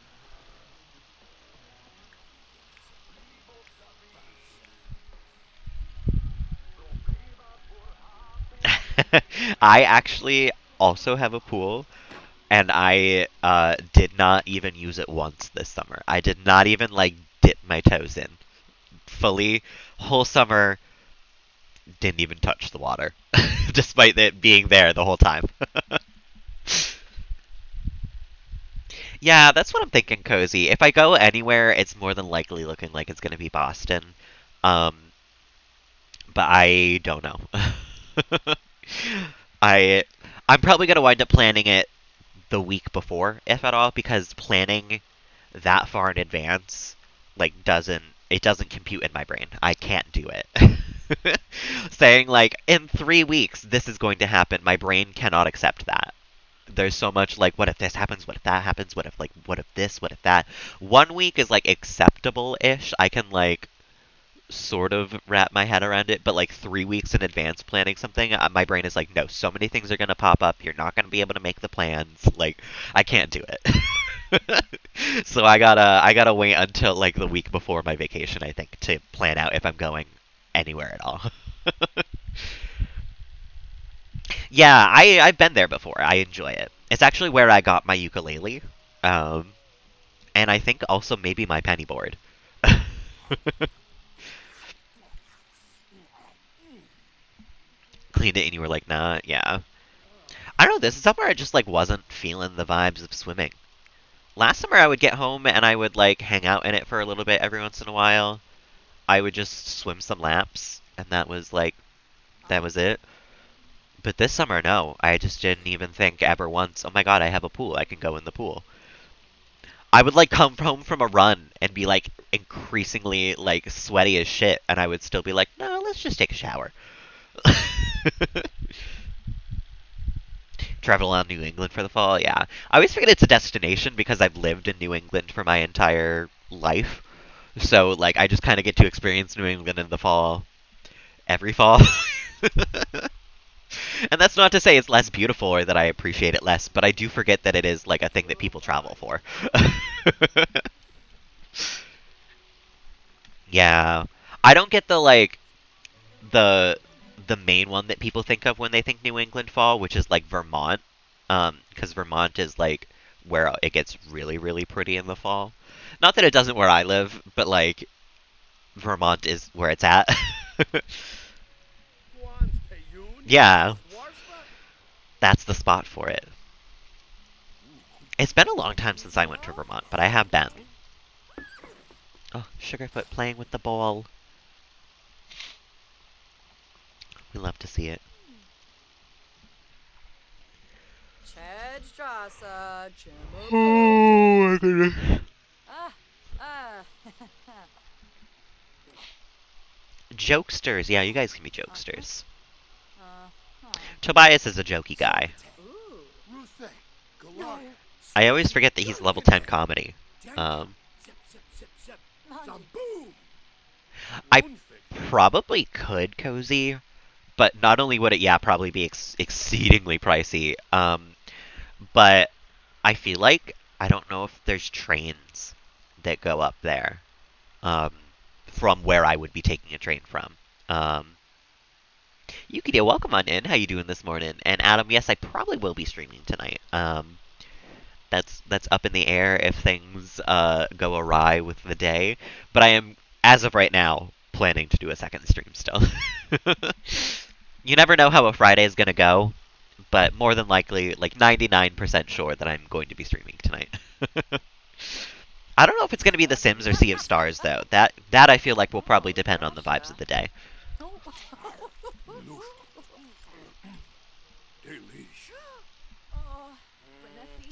I actually also have a pool, and I did not even use it once this summer. I did not even like dip my toes in. Fully, whole summer, didn't even touch the water, despite it being there the whole time. Yeah, that's what I'm thinking, Cozy. If I go anywhere, it's more than likely looking like it's gonna be Boston. Um, but I don't know. I I'm probably gonna wind up planning it the week before, if at all, because planning that far in advance doesn't compute in my brain. I can't do it. Saying like in 3 weeks this is going to happen, my brain cannot accept that. There's so much like what if this happens, what if that happens, what if this, what if that. 1 week is like acceptable ish. I can like sort of wrap my head around it, but like 3 weeks in advance planning something, my brain is like, no, so many things are gonna pop up. You're not gonna be able to make the plans. Like, I can't do it. So I gotta wait until like the week before my vacation, I think, to plan out if I'm going anywhere at all. Yeah, I've been there before. I enjoy it. It's actually where I got my ukulele, um, and I think also maybe my penny board. Cleaned it and you were like, nah, yeah. I don't know, this summer I just like wasn't feeling the vibes of swimming. Last summer I would get home and I would like hang out in it for a little bit every once in a while. I would just swim some laps and that was it. But this summer, no. I just didn't even think ever once, oh my god, I have a pool, I can go in the pool. I would like come home from a run and be like increasingly like sweaty as shit and I would still be like, no, let's just take a shower. Travel around New England for the fall, yeah. I always forget it's a destination because I've lived in New England for my entire life. So, like, I just kind of get to experience New England in the fall every fall. And that's not to say it's less beautiful or that I appreciate it less, but I do forget that it is, like, a thing that people travel for. Yeah. I don't get the like the the main one that people think of when they think New England fall, which is like Vermont. Because Vermont is like where it gets really, really pretty in the fall. Not that it doesn't where I live, but like Vermont is where it's at. Yeah, that's the spot for it. It's been a long time since I went to Vermont, but I have been. Oh, Sugarfoot playing with the ball. We love to see it. Oh my goodness. Ah, ah. Jokesters. Yeah, you guys can be jokesters. Uh-huh. Tobias is a jokey guy. Ooh. I always forget that he's level 10 comedy. Um, I probably could cozy, but not only would it, yeah, probably be exceedingly pricey, but I feel like I don't know if there's trains that go up there um, from where I would be taking a train from. Um, Yukido, welcome on in. How you doing this morning? And Adam, yes, I probably will be streaming tonight. That's up in the air if things go awry with the day. But I am, as of right now, planning to do a second stream still. You never know how a Friday is gonna go, but more than likely, like 99% sure that I'm going to be streaming tonight. I don't know if it's gonna be The Sims or Sea of Stars though. That I feel like will probably depend on the vibes of the day.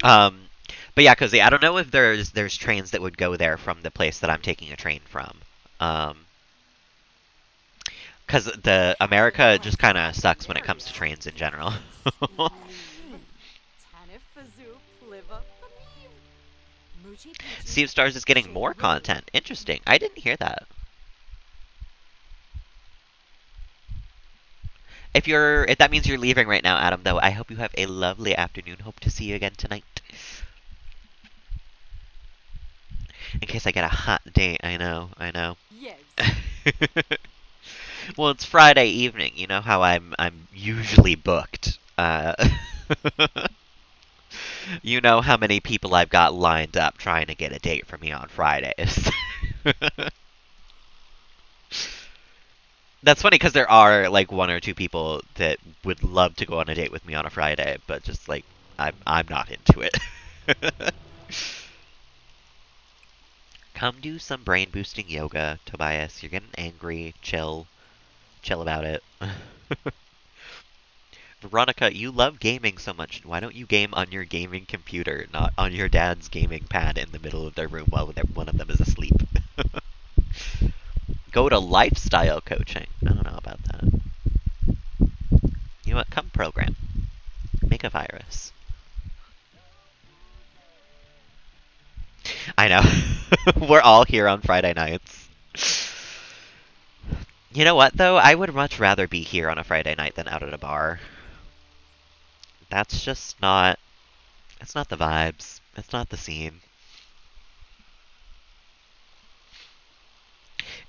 Um, but yeah, Cozy, I don't know if there's trains that would go there from the place that I'm taking a train from. Because the America just kind of sucks when it comes to trains in general. Sea of Stars is getting more content. Interesting. I didn't hear that. If that means you're leaving right now, Adam, though, I hope you have a lovely afternoon. Hope to see you again tonight. In case I get a hot date, I know. Yes. Well, it's Friday evening. You know how I'm usually booked. You know how many people I've got lined up trying to get a date for me on Fridays. That's funny because there are like one or two people that would love to go on a date with me on a Friday, but just like I'm not into it. Come do some brain boosting yoga, Tobias. You're getting angry. Chill. Chill about it. Veronica, you love gaming so much. Why don't you game on your gaming computer, not on your dad's gaming pad in the middle of their room while one of them is asleep? Go to lifestyle coaching. I don't know about that. You know what? Come program. Make a virus. I know. We're all here on Friday nights. You know what, though? I would much rather be here on a Friday night than out at a bar. That's just not... It's not the vibes. It's not the scene.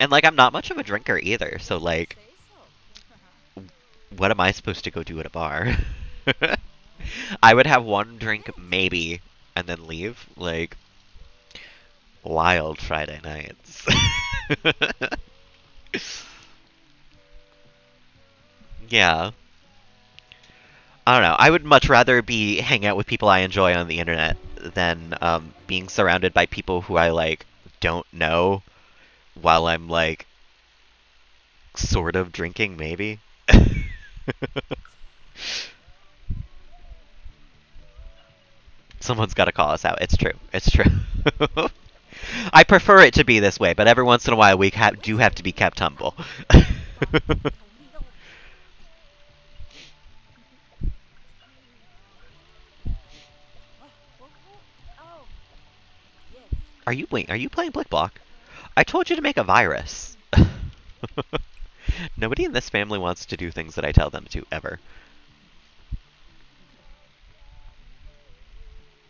And, like, I'm not much of a drinker either, so, like, what am I supposed to go do at a bar? I would have one drink, maybe, and then leave. Like, wild Friday nights. Yeah. I don't know. I would much rather be hanging out with people I enjoy on the internet than being surrounded by people who I, like, don't know while I'm, like, sort of drinking, maybe. Someone's got to call us out. It's true. It's true. I prefer it to be this way, but every once in a while we do have to be kept humble. Are you playing Blick Block? I told you to make a virus. Nobody in this family wants to do things that I tell them to, ever.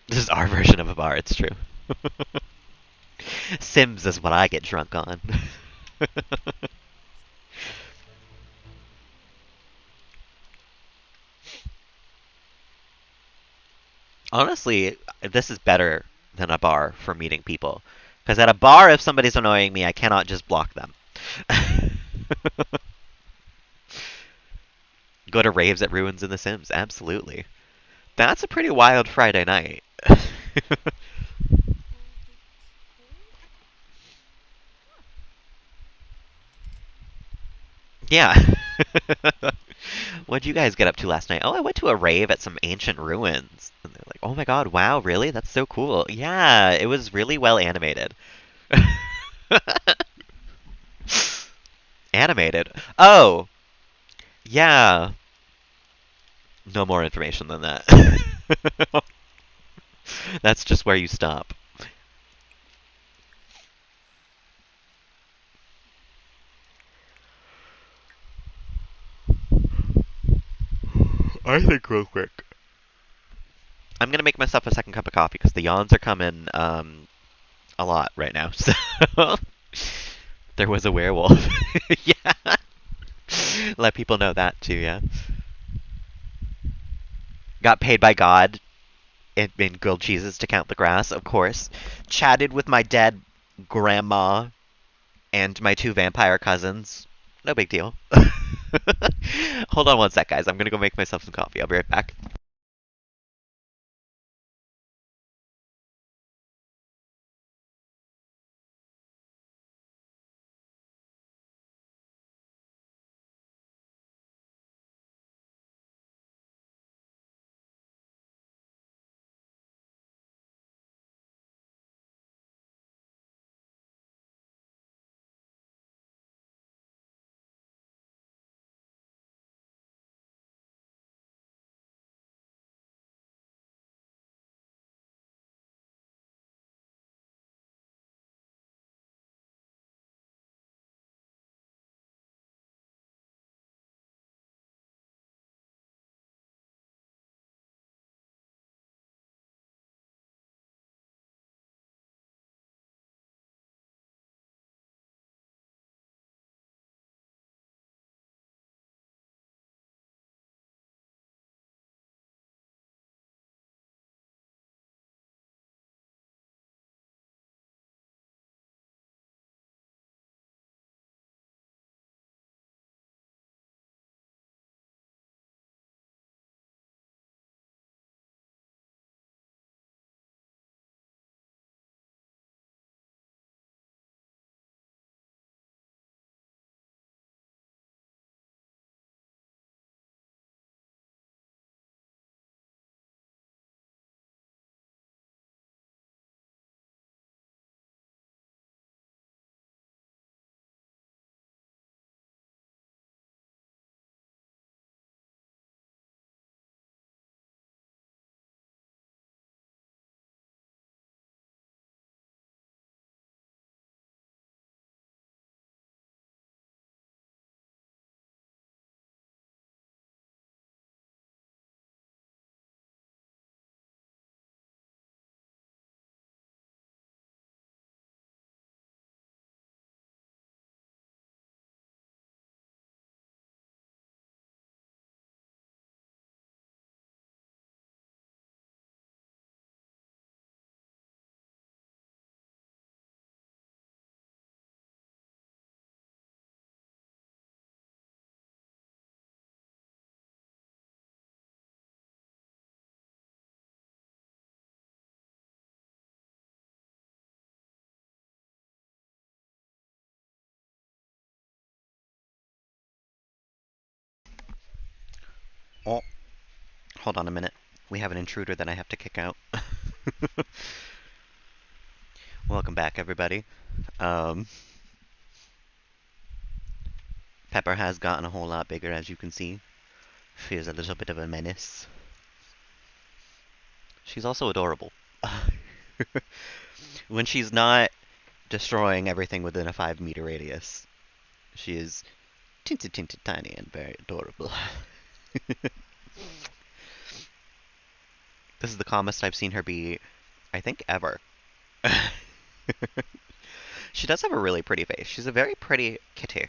This is our version of a bar, it's true. Sims is what I get drunk on. Honestly, this is better than a bar for meeting people. Because at a bar, if somebody's annoying me, I cannot just block them. Go to raves at Ruins in The Sims, absolutely. That's a pretty wild Friday night. Yeah. What'd you guys get up to last night? Oh, I went to a rave at some ancient ruins. And they're like, oh my god, wow, really? That's so cool. Yeah, it was really well animated. Animated? Oh, yeah. No more information than that. That's just where you stop. I think real quick. I'm gonna make myself a second cup of coffee because the yawns are coming a lot right now. So there was a werewolf. Yeah. Let people know that too, yeah. Got paid by God in grilled cheeses to count the grass, of course. Chatted with my dead grandma and my two vampire cousins. No big deal. Hold on one sec, guys. I'm gonna go make myself some coffee. I'll be right back. Oh, hold on a minute. We have an intruder that I have to kick out. Welcome back, everybody. Um, Pepper has gotten a whole lot bigger, as you can see. She is a little bit of a menace. She's also adorable. When she's not destroying everything within a 5 meter radius, she is tinted, tinted, tiny, and very adorable. This is the calmest I've seen her be, I think, ever. She does have a really pretty face. She's a very pretty kitty.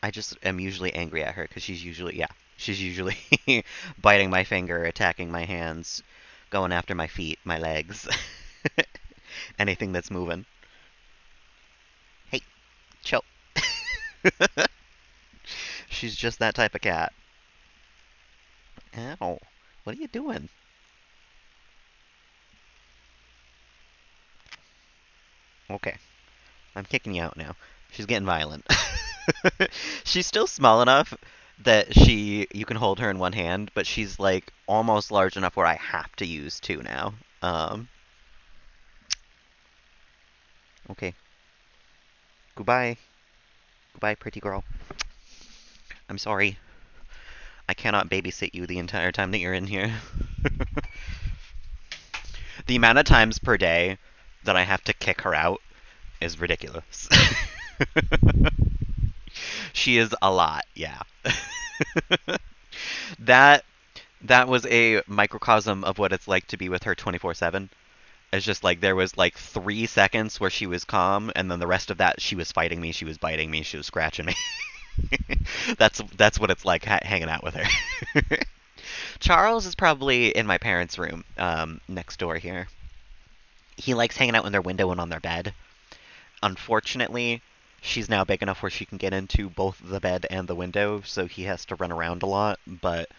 I just am usually angry at her because she's usually biting my finger, attacking my hands, going after my feet, my legs, anything that's moving. Hey, chill. She's just that type of cat. Ow. What are you doing? Okay. I'm kicking you out now. She's getting violent. She's still small enough that you can hold her in one hand, but she's like almost large enough where I have to use two now. Okay. Goodbye. Goodbye, pretty girl. I'm sorry. I cannot babysit you the entire time that you're in here. The amount of times per day that I have to kick her out is ridiculous. She is a lot, yeah. that that was a microcosm of what it's like to be with her 24/7. It's just like there was like 3 seconds where she was calm, and then the rest of that she was fighting me, she was biting me, she was scratching me. That's what it's like hanging out with her. Charles is probably in my parents' room, next door here. He likes hanging out in their window and on their bed. Unfortunately, she's now big enough where she can get into both the bed and the window, so he has to run around a lot, but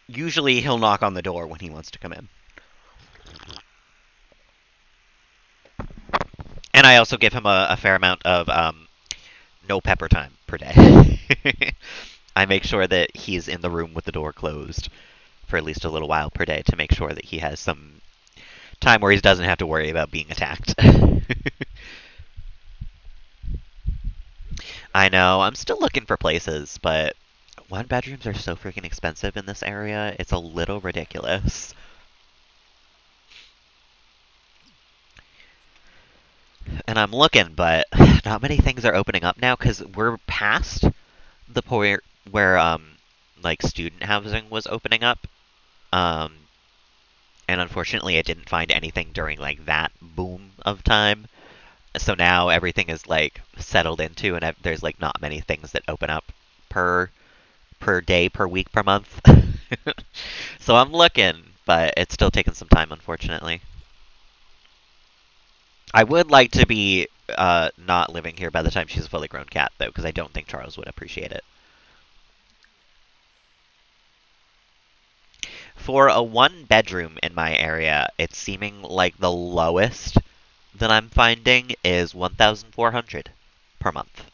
usually he'll knock on the door when he wants to come in. And I also give him a fair amount of no pepper time per day. I make sure that he's in the room with the door closed for at least a little while per day to make sure that he has some time where he doesn't have to worry about being attacked. I know, I'm still looking for places, but one bedrooms are so freaking expensive in this area, it's a little ridiculous. And I'm looking, but not many things are opening up now because we're past the point where like student housing was opening up. Um, and unfortunately, I didn't find anything during like that boom of time. So now everything is like settled into, and there's like not many things that open up per day, per week, per month. So I'm looking, but it's still taking some time, unfortunately. I would like to be not living here by the time she's a fully grown cat, though, because I don't think Charles would appreciate it. For a one bedroom in my area, it's seeming like the lowest that I'm finding is 1,400 per month.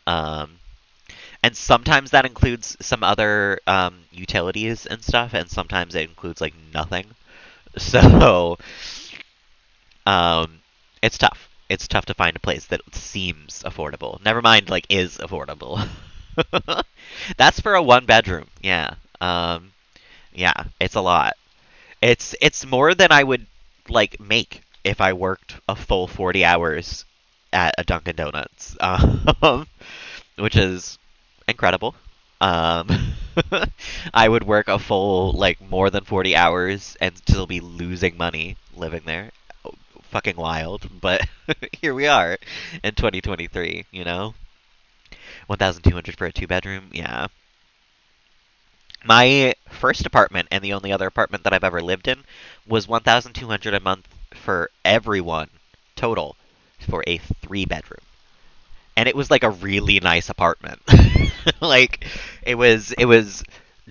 Um, and sometimes that includes some other utilities and stuff, and sometimes it includes like nothing. So um, it's tough. It's tough to find a place that seems affordable. Never mind, like is affordable. That's for a one bedroom. Yeah. Yeah, it's a lot. It's more than I would like make if I worked a full 40 hours at a Dunkin' Donuts, which is incredible. Um, I would work a full like more than 40 hours and still be losing money living there. Fucking wild, but here we are in 2023. 1,200 for a two bedroom. Yeah. My first apartment and the only other apartment that I've ever lived in was 1,200 a month for everyone total for a three bedroom. And it was like a really nice apartment. Like it was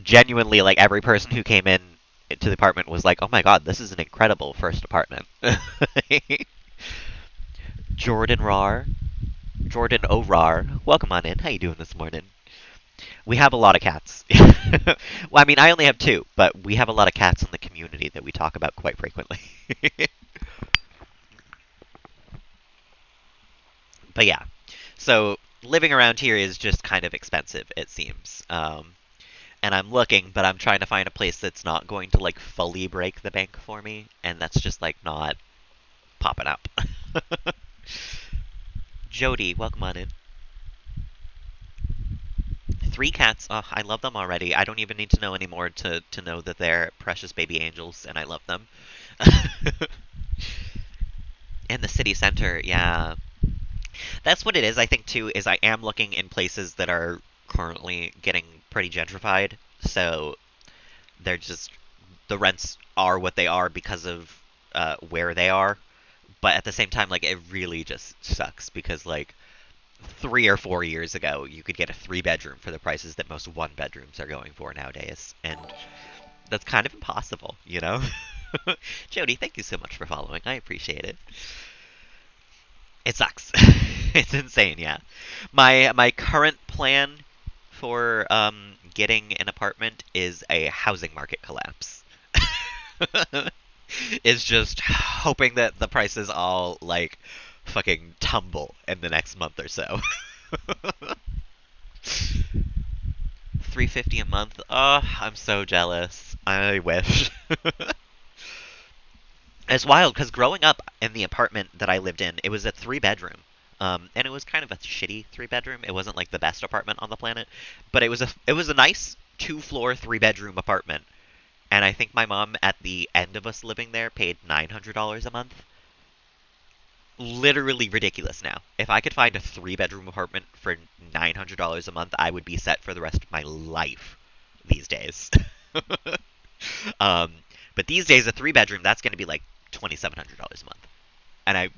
genuinely like every person who came in to the apartment was like, "Oh my god, this is an incredible first apartment." Jordan Rar, Jordan O'Rar, welcome on in. How you doing this morning? We have a lot of cats. Well, I mean, I only have two, but we have a lot of cats in the community that we talk about quite frequently. But yeah, so living around here is just kind of expensive, it seems. And I'm looking, but I'm trying to find a place that's not going to like fully break the bank for me, and that's just like not popping up. Jody, welcome on in. Three cats. Oh, I love them already. I don't even need to know anymore to know that they're precious baby angels, and I love them. In the city center, yeah. That's what it is, I think, too, is I am looking in places that are currently getting pretty gentrified. So they're just, the rents are what they are because of where they are. But at the same time, like, it really just sucks because, like, 3 or 4 years ago, you could get a 3 bedroom for the prices that most 1 bedrooms are going for nowadays. And that's kind of impossible, you know? Jody, thank you so much for following. I appreciate it. It sucks. It's insane, yeah. My current plan for getting an apartment is a housing market collapse. Is just hoping that the prices all like fucking tumble in the next month or so. 350 a month. Oh, I'm so jealous. I wish. It's wild because growing up in the apartment that I lived in, it was a 3 bedroom. And it was kind of a shitty 3 bedroom. It wasn't like the best apartment on the planet, but it was a nice 2 floor 3 bedroom apartment. And I think my mom at the end of us living there paid $900 a month. Literally ridiculous now. If I could find a 3 bedroom apartment for $900 a month, I would be set for the rest of my life these days. um, but these days, a 3 bedroom that's going to be like $2,700 a month. And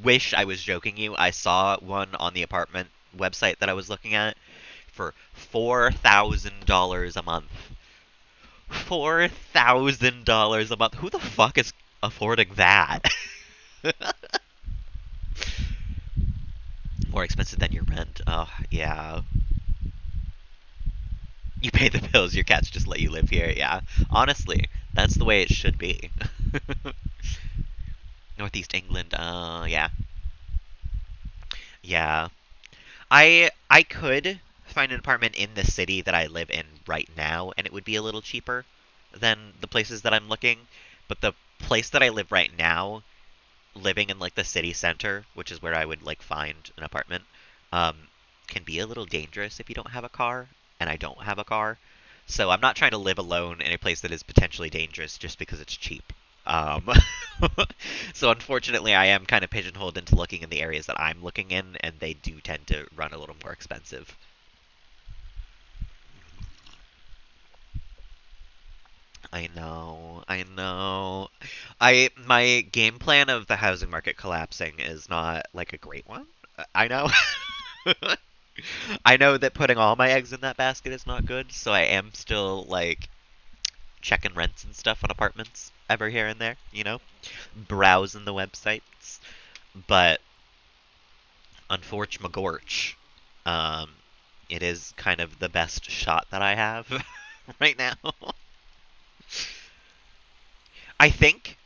wish I was joking you. I saw one on the apartment website that I was looking at for $4,000 a month. $4,000 a month. Who the fuck is affording that? More expensive than your rent. Oh, yeah. You pay the bills, your cats just let you live here. Yeah. Honestly, that's the way it should be. Northeast England. Yeah. Yeah. I could find an apartment in the city that I live in right now, and it would be a little cheaper than the places that I'm looking. But the place that I live right now, living in like the city center, which is where I would like find an apartment, um, can be a little dangerous if you don't have a car, and I don't have a car. So I'm not trying to live alone in a place that is potentially dangerous just because it's cheap. Um, so unfortunately, I am kind of pigeonholed into looking in the areas that I'm looking in, and they do tend to run a little more expensive. I know, I know. My game plan of the housing market collapsing is not like a great one. I know. I know that putting all my eggs in that basket is not good, so I am still like checking rents and stuff on apartments ever here and there, browsing the websites. But unfortunately, Magorch, um, it is kind of the best shot that I have right now. I think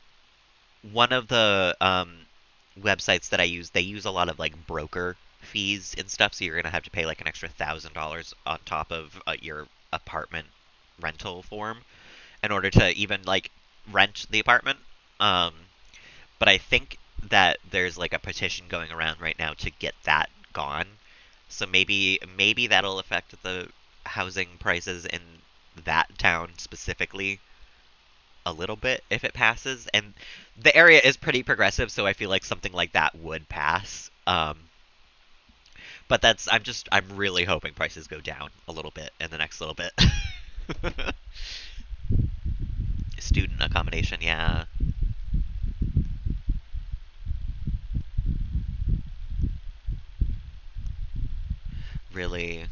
one of the websites that I use, they use a lot of like broker fees and stuff, so you're gonna have to pay like an extra $1,000 on top of your apartment rental form in order to even like rent the apartment. Um, but I think that there's like a petition going around right now to get that gone. So maybe that'll affect the housing prices in that town specifically a little bit if it passes. And the area is pretty progressive, so I feel like something like that would pass. But I'm really hoping prices go down a little bit in the next little bit. Student accommodation, yeah. Really.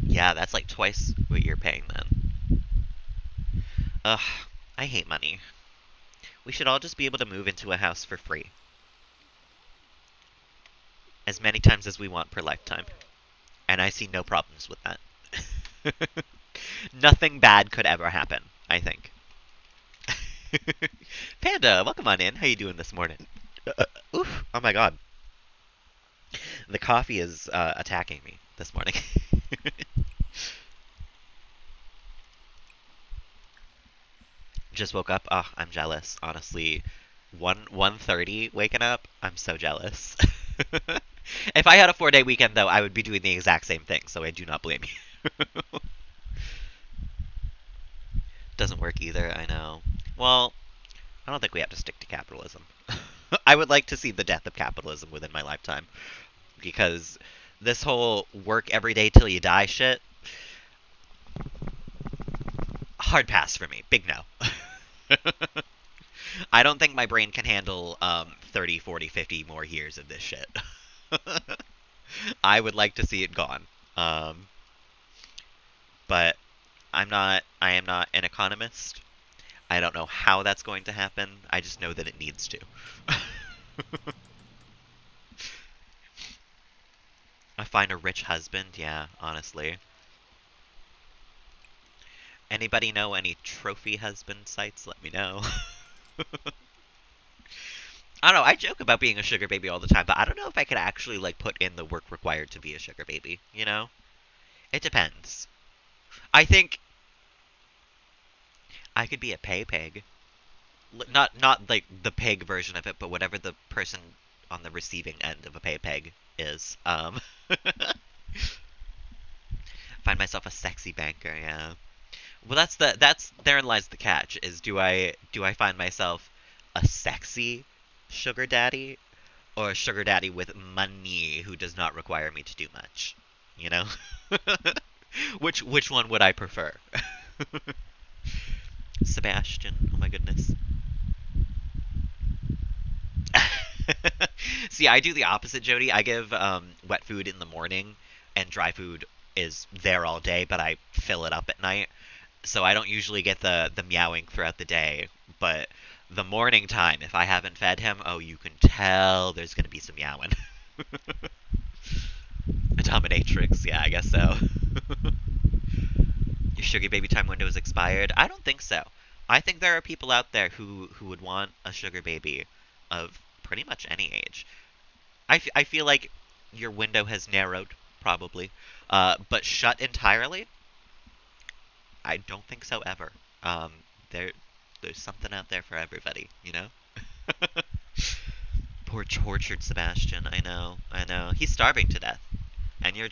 Yeah, that's like twice what you're paying then. Ugh, I hate money. We should all just be able to move into a house for free. As many times as we want per lifetime. And I see no problems with that. Nothing bad could ever happen, I think. Panda, welcome on in. How you doing this morning? Oof, oh my god. The coffee is attacking me this morning. Just woke up. Oh, I'm jealous. Honestly, 1:30 waking up. I'm so jealous. If I had a 4-day weekend, though, I would be doing the exact same thing. So I do not blame you. Doesn't work either. I know. Well, I don't think we have to stick to capitalism. I would like to see the death of capitalism within my lifetime because this whole work every day till you die shit, hard pass for me. Big no. I don't think my brain can handle 30, 40, 50 more years of this shit. I would like to see it gone. But I am not an economist. I don't know how that's going to happen. I just know that it needs to. I find a rich husband, yeah, honestly. Anybody know any trophy husband sites? Let me know. I don't know, I joke about being a sugar baby all the time, but I don't know if I could actually like put in the work required to be a sugar baby, you know? It depends. I think I could be a pay pig. Not like the pig version of it, but whatever the person on the receiving end of a pay peg is. Find myself a sexy banker, yeah. Well, that's therein lies the catch. Is do I find myself a sexy sugar daddy or a sugar daddy with money who does not require me to do much? You know? Which one would I prefer? Sebastian, oh my goodness. See, I do the opposite, Jody. I give wet food in the morning, and dry food is there all day, but I fill it up at night. So I don't usually get the meowing throughout the day, but the morning time, if I haven't fed him, oh, you can tell there's gonna be some meowing. A dominatrix, yeah, I guess so. Your sugar baby time window is expired? I don't think so. I think there are people out there who would want a sugar baby of pretty much any age. I feel like your window has narrowed, probably. But shut entirely? I don't think so ever. There, there's something out there for everybody, you know? Poor tortured Sebastian, I know, I know. He's starving to death. And you're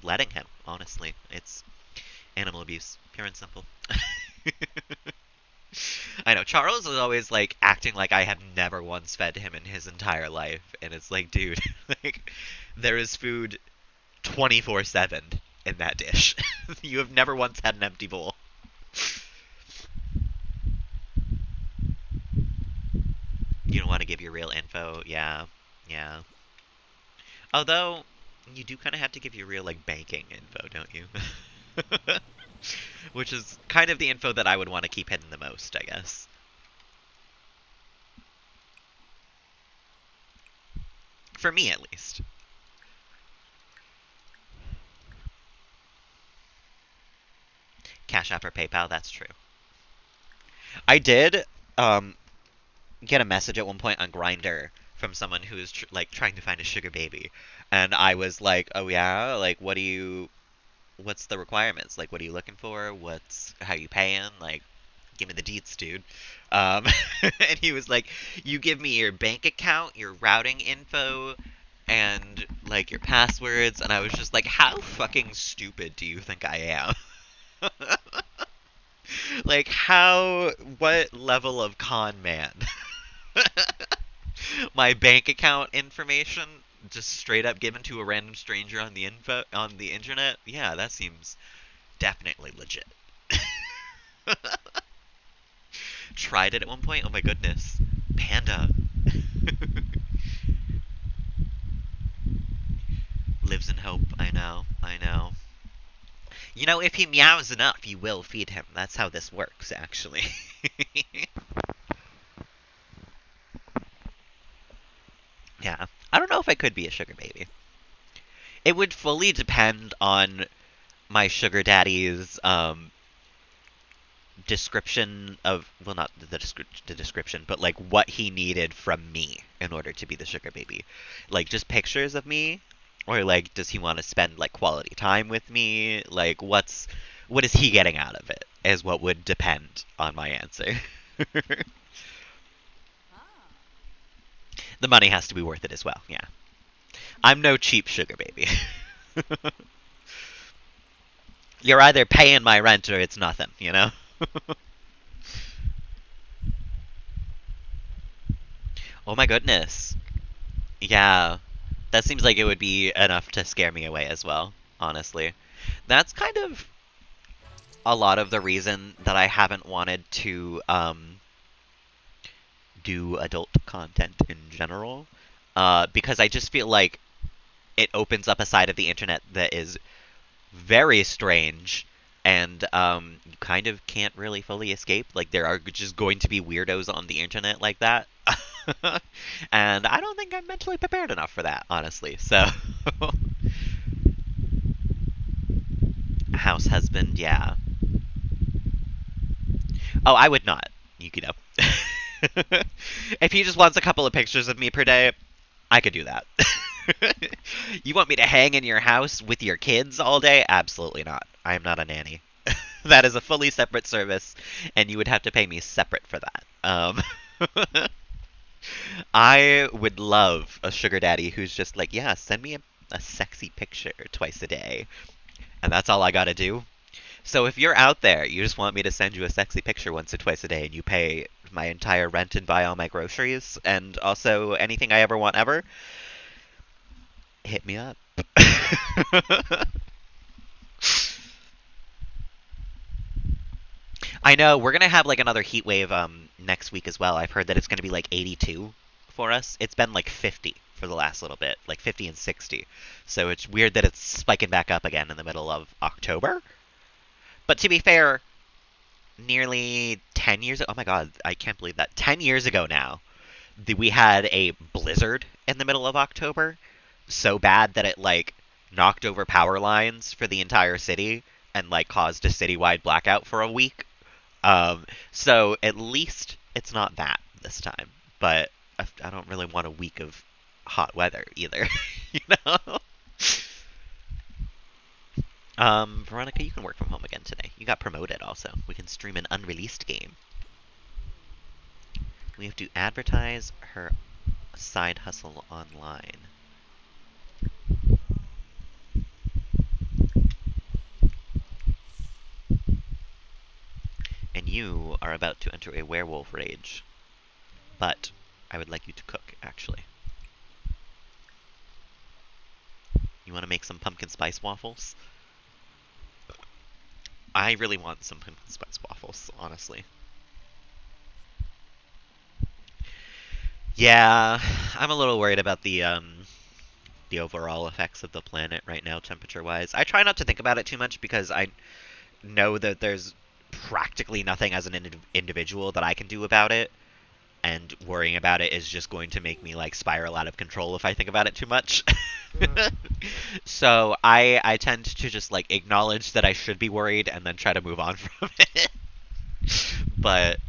letting him, honestly. It's animal abuse, pure and simple. I know, Charles is always, like, acting like I have never once fed him in his entire life. And it's like, dude, like, there is food 24/7 in that dish. You have never once had an empty bowl. You don't want to give your real info. Yeah, yeah. Although, you do kind of have to give your real, like, banking info, don't you? Which is kind of the info that I would want to keep hidden the most, I guess. For me, at least. Cash App or PayPal, that's true. I did get a message at one point on Grindr from someone who was like trying to find a sugar baby, and I was like, "Oh yeah, like what's the requirements? Like, what are you looking for? How you paying? Like, give me the deets, dude." Um, and he was like, "You give me your bank account, your routing info, and like your passwords." And I was just like, "How fucking stupid do you think I am?" Like, what level of con man? My bank account information just straight up given to a random stranger on the internet? Yeah, that seems definitely legit. Tried it at one point? Oh my goodness. Panda. Lives in hope. I know, I know. You know, if he meows enough, you will feed him. That's how this works, actually. Yeah. I don't know if I could be a sugar baby. It would fully depend on my sugar daddy's description of, well, not the description, but like what he needed from me in order to be the sugar baby. Like just pictures of me, or like does he want to spend like quality time with me? Like what is he getting out of it is what would depend on my answer. Ah. The money has to be worth it as well. Yeah. I'm no cheap sugar baby. You're either paying my rent or it's nothing, you know? Oh my goodness. Yeah. That seems like it would be enough to scare me away as well, honestly. That's kind of a lot of the reason that I haven't wanted to do adult content in general. Because I just feel like it opens up a side of the internet that is very strange and you kind of can't really fully escape. Like, there are just going to be weirdos on the internet like that. And I don't think I'm mentally prepared enough for that, honestly. So, house husband, yeah. Oh, I would not, Yukino. If he just wants a couple of pictures of me per day, I could do that. You want me to hang in your house with your kids all day? Absolutely not. I am not a nanny. That is a fully separate service, and you would have to pay me separate for that. I would love a sugar daddy who's just like, yeah, send me a sexy picture twice a day, and that's all I gotta do. So if you're out there, you just want me to send you a sexy picture once or twice a day, and you pay my entire rent and buy all my groceries, and also anything I ever want ever, hit me up. I know we're gonna have like another heat wave next week as well. I've heard that it's gonna be like 82 for us. It's been like 50 for the last little bit, like 50 and 60. So it's weird that it's spiking back up again in the middle of October. But to be fair, nearly 10 years ago, oh my god, I can't believe that. 10 years ago now, we had a blizzard in the middle of October, so bad that it like knocked over power lines for the entire city and like caused a citywide blackout for a week. So at least it's not that this time. But I don't really want a week of hot weather either, you know? Veronica, you can work from home again today. You got promoted also. We can stream an unreleased game. We have to advertise her side hustle online. And you are about to enter a werewolf rage. But I would like you to cook, actually. You want to make some pumpkin spice waffles? I really want some pumpkin spice waffles, honestly. Yeah, I'm a little worried about the overall effects of the planet right now, temperature-wise. I try not to think about it too much because I know that there's practically nothing as an individual that I can do about it, and worrying about it is just going to make me like spiral out of control if I think about it too much. So I tend to just like acknowledge that I should be worried and then try to move on from it. But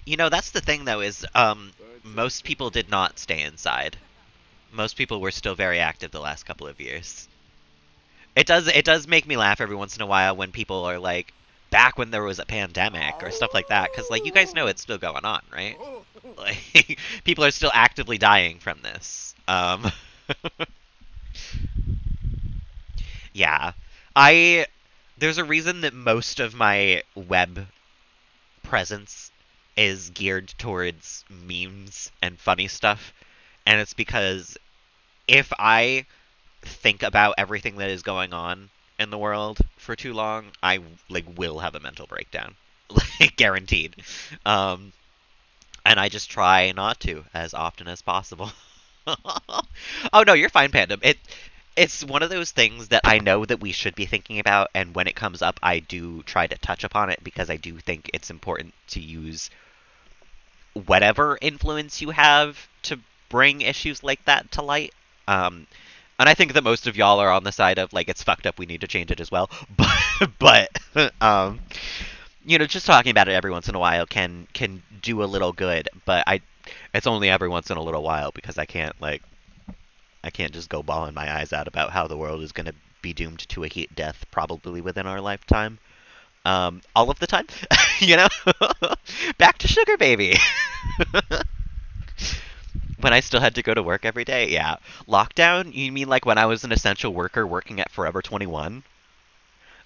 you know, that's the thing though, is most people did not stay inside. Most people were still very active the last couple of years. It does make me laugh every once in a while when people are like, back when there was a pandemic or stuff like that, because like you guys know it's still going on, right? Like people are still actively dying from this. Yeah, I there's a reason that most of my web presence is geared towards memes and funny stuff, and it's because if I think about everything that is going on in the world for too long, I like will have a mental breakdown, like guaranteed. Um, and I just try not to as often as possible. Oh no, you're fine, Panda. It's one of those things that I know that we should be thinking about, and when it comes up, I do try to touch upon it because I do think it's important to use whatever influence you have to bring issues like that to light. And I think that most of y'all are on the side of like it's fucked up, we need to change it as well. But you know, just talking about it every once in a while can do a little good. But it's only every once in a little while because I can't just go bawling my eyes out about how the world is going to be doomed to a heat death probably within our lifetime. All of the time, you know. Back to sugar baby. When I still had to go to work every day, yeah. Lockdown? You mean like when I was an essential worker working at Forever 21?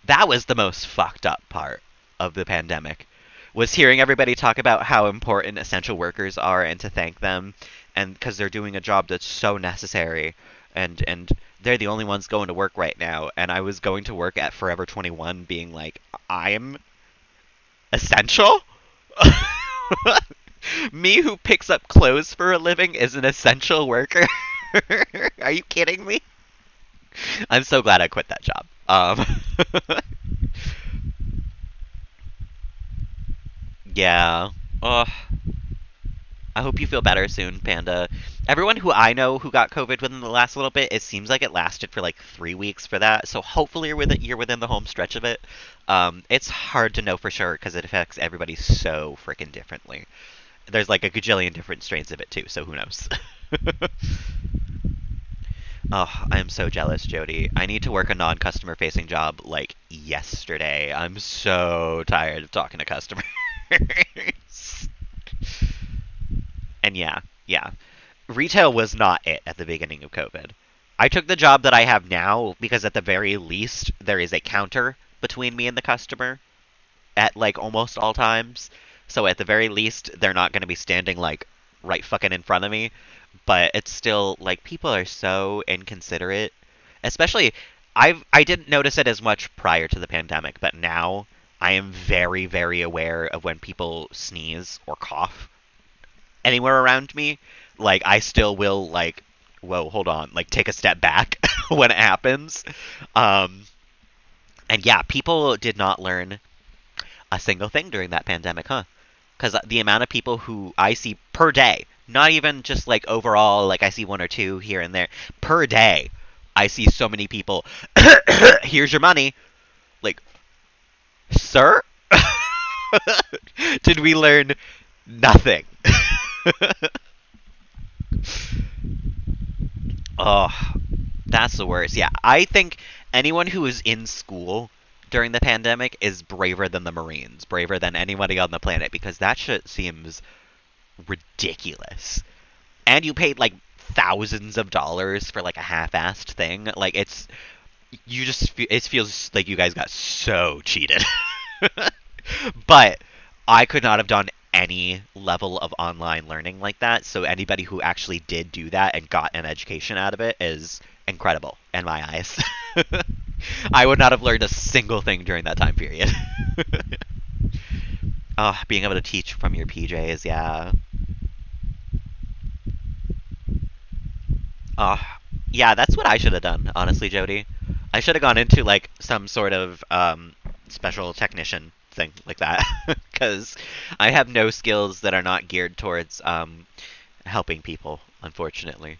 That was the most fucked up part of the pandemic. was hearing everybody talk about how important essential workers are and to thank them, and because they're doing a job that's so necessary, and they're the only ones going to work right now. And I was going to work at Forever 21, being like, I'm essential. Me who picks up clothes for a living is an essential worker. Are you kidding me? I'm so glad I quit that job. Yeah. Ugh. I hope you feel better soon, Panda. Everyone who I know who got COVID within the last little bit, it seems like it lasted for like 3 weeks for that. So hopefully you're within the home stretch of it. It's hard to know for sure because it affects everybody so freaking differently. There's like a gajillion different strains of it too, so who knows? Oh, I'm so jealous, Jody. I need to work a non-customer facing job like yesterday. I'm so tired of talking to customers. And yeah. Retail was not it at the beginning of COVID. I took the job that I have now because at the very least there is a counter between me and the customer at like almost all times. So at the very least they're not going to be standing like right fucking in front of me, but it's still like people are so inconsiderate. Especially I didn't notice it as much prior to the pandemic, but now I am very very aware of when people sneeze or cough anywhere around me. Like I still will like, whoa, hold on, like take a step back when it happens. Um and yeah, people did not learn a single thing during that pandemic, huh? Because the amount of people who I see per day, not even just like overall, like I see one or two here and there, per day, I see so many people. Here's your money. Like, sir? Did we learn nothing? Oh, that's the worst. Yeah, I think anyone who was in school during the pandemic is braver than the Marines, braver than anybody on the planet, because that shit seems ridiculous. And you paid like thousands of dollars for like a half-assed thing. Like it feels like you guys got so cheated. But I could not have done any level of online learning like that. So anybody who actually did do that and got an education out of it is incredible in my eyes. I would not have learned a single thing during that time period. Oh, being able to teach from your PJs, yeah. Oh, yeah, that's what I should have done, honestly, Jody. I should have gone into like some sort of special technician thing like that, because I have no skills that are not geared towards helping people, unfortunately.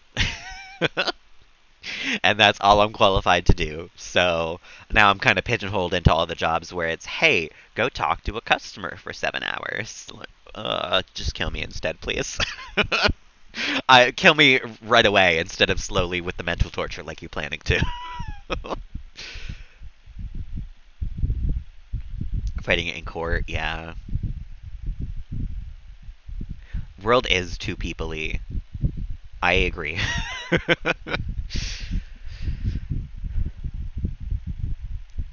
And that's all I'm qualified to do. So now I'm kind of pigeonholed into all the jobs where it's, hey, go talk to a customer for 7 hours. Just kill me instead, please. Kill me right away instead of slowly with the mental torture like you're planning to. Fighting it in court, yeah. World is too people-y. I agree.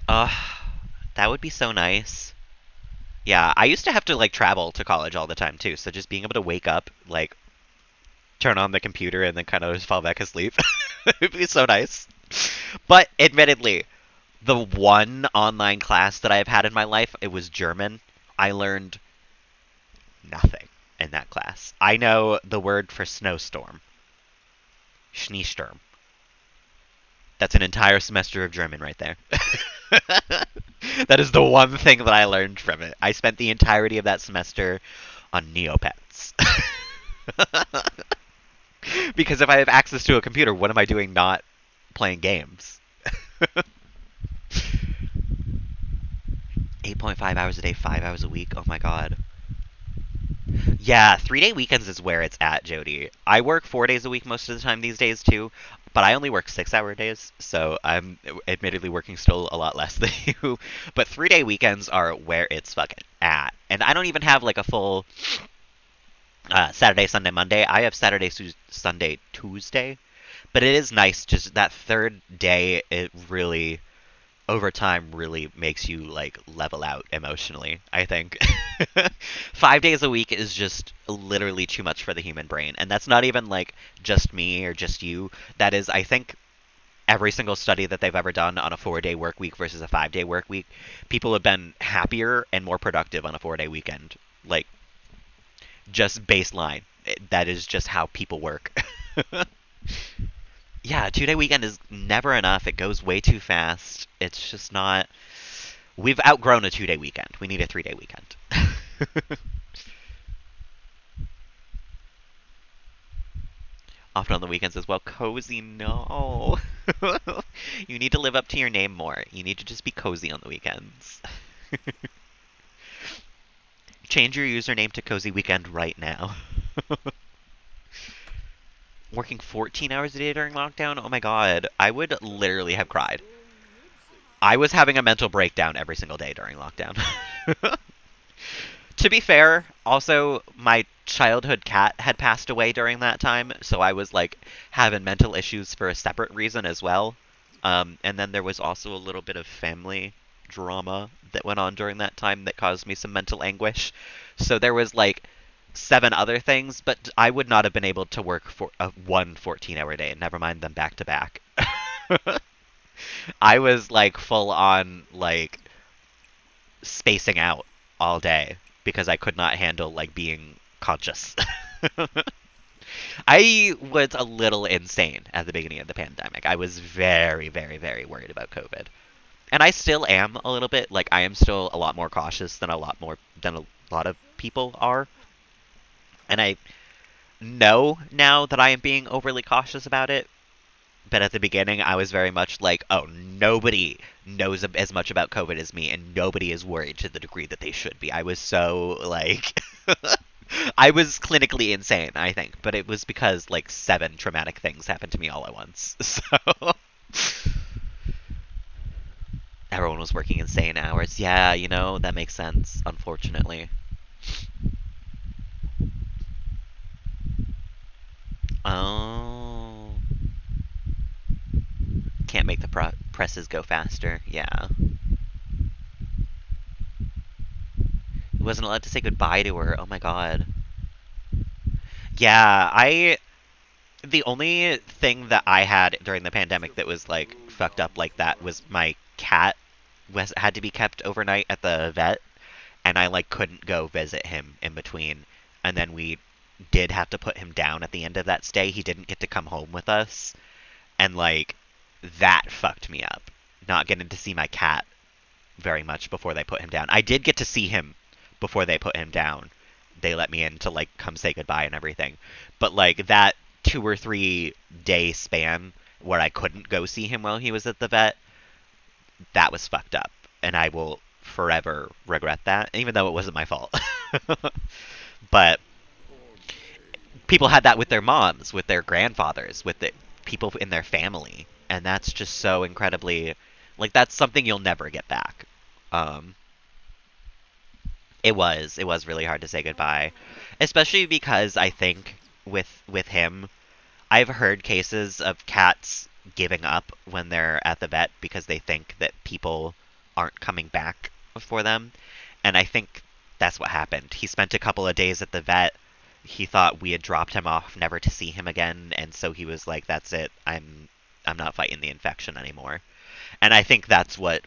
uh, that would be so nice. Yeah, I used to have to like travel to college all the time too, so just being able to wake up, like turn on the computer and then kind of just fall back asleep. It'd be so nice. But admittedly, the one online class that I've had in my life, it was German. I learned nothing in that class. I know the word for snowstorm. Schneesturm. That's an entire semester of German right there. That is the one thing that I learned from it. I spent the entirety of that semester on Neopets. Because if I have access to a computer, what am I doing not playing games? 8.5 hours a day, 5 hours a week. Oh my god. Yeah, 3-day weekends is where it's at, Jody. I work 4 days a week most of the time these days too, but I only work 6-hour days, so I'm admittedly working still a lot less than you. But 3-day weekends are where it's fucking at. And I don't even have like a full Saturday, Sunday, Monday. I have Saturday, Sunday, Tuesday. But it is nice, just that third day, it really over time really makes you like level out emotionally, I think. 5 days a week is just literally too much for the human brain. And that's not even like just me or just you. That is, I think, every single study that they've ever done on a 4-day work week versus a 5-day work week. People have been happier and more productive on a 4-day weekend. Like, just baseline. That is just how people work. Yeah, a 2-day weekend is never enough. It goes way too fast. It's just not. We've outgrown a 2-day weekend. We need a 3-day weekend. Often on the weekends as well. Cozy, no. You need to live up to your name more. You need to just be cozy on the weekends. Change your username to Cozy Weekend right now. Working 14 hours a day during lockdown? Oh my god. I would literally have cried. I was having a mental breakdown every single day during lockdown. To be fair, also, my childhood cat had passed away during that time, so I was like having mental issues for a separate reason as well. And then there was also a little bit of family drama that went on during that time that caused me some mental anguish. So there was like 7 other things, but I would not have been able to work for one 14-hour day, never mind them back to back. I was like full on like spacing out all day because I could not handle like being conscious. I was a little insane at the beginning of the pandemic. I was very, very, very worried about COVID. And I still am a little bit. Like I am still a lot more cautious than a lot of people are. And I know now that I am being overly cautious about it. But at the beginning, I was very much like, oh, nobody knows as much about COVID as me, and nobody is worried to the degree that they should be. I was so, like, I was clinically insane, I think. But it was because, like, 7 traumatic things happened to me all at once. So, everyone was working insane hours. Yeah, that makes sense, unfortunately. Oh. Can't make the presses go faster. Yeah. He wasn't allowed to say goodbye to her. Oh my god. Yeah, the only thing that I had during the pandemic that was like fucked up like that was my cat had to be kept overnight at the vet, and I like couldn't go visit him in between. And then we did have to put him down at the end of that stay. He didn't get to come home with us, and like that fucked me up. Not getting to see my cat very much before they put him down. I did get to see him before they put him down. They let me in to like come say goodbye and everything. But like that 2 or 3 day span where I couldn't go see him while he was at the vet, that was fucked up. And I will forever regret that, even though it wasn't my fault. But people had that with their moms, with their grandfathers, with the people in their family. And that's just so incredibly, like, that's something you'll never get back. Um, it was really hard to say goodbye, especially because I think with him, I've heard cases of cats giving up when they're at the vet because they think that people aren't coming back for them, and I think that's what happened. He spent a couple of days at the vet. He thought we had dropped him off never to see him again, and so he was like, "That's it. I'm not fighting the infection anymore." And I think that's what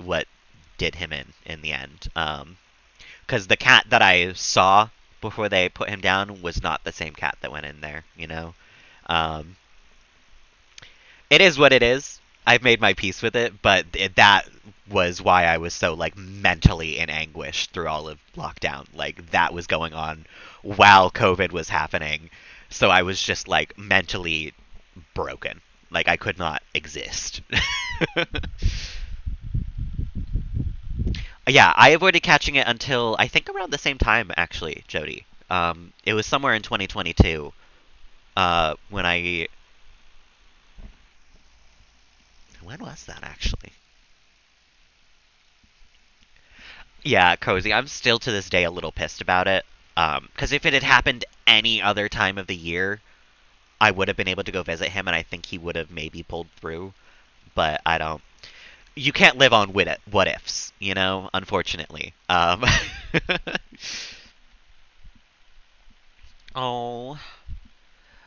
did him in the end. Because the cat that I saw before they put him down was not the same cat that went in there. Um, it is what it is. I've made my peace with it, but that was why I was so like mentally in anguish through all of lockdown. Like that was going on while COVID was happening, so I was just like mentally broken. Like I could not exist. Yeah, I avoided catching it until I think around the same time, actually, Jody. It was somewhere in 2022 when I. When was that actually? Yeah, Cozy. I'm still to this day a little pissed about it. Because if it had happened any other time of the year, I would have been able to go visit him, and I think he would have maybe pulled through. But I don't. you can't live on what ifs, you know, unfortunately. Oh,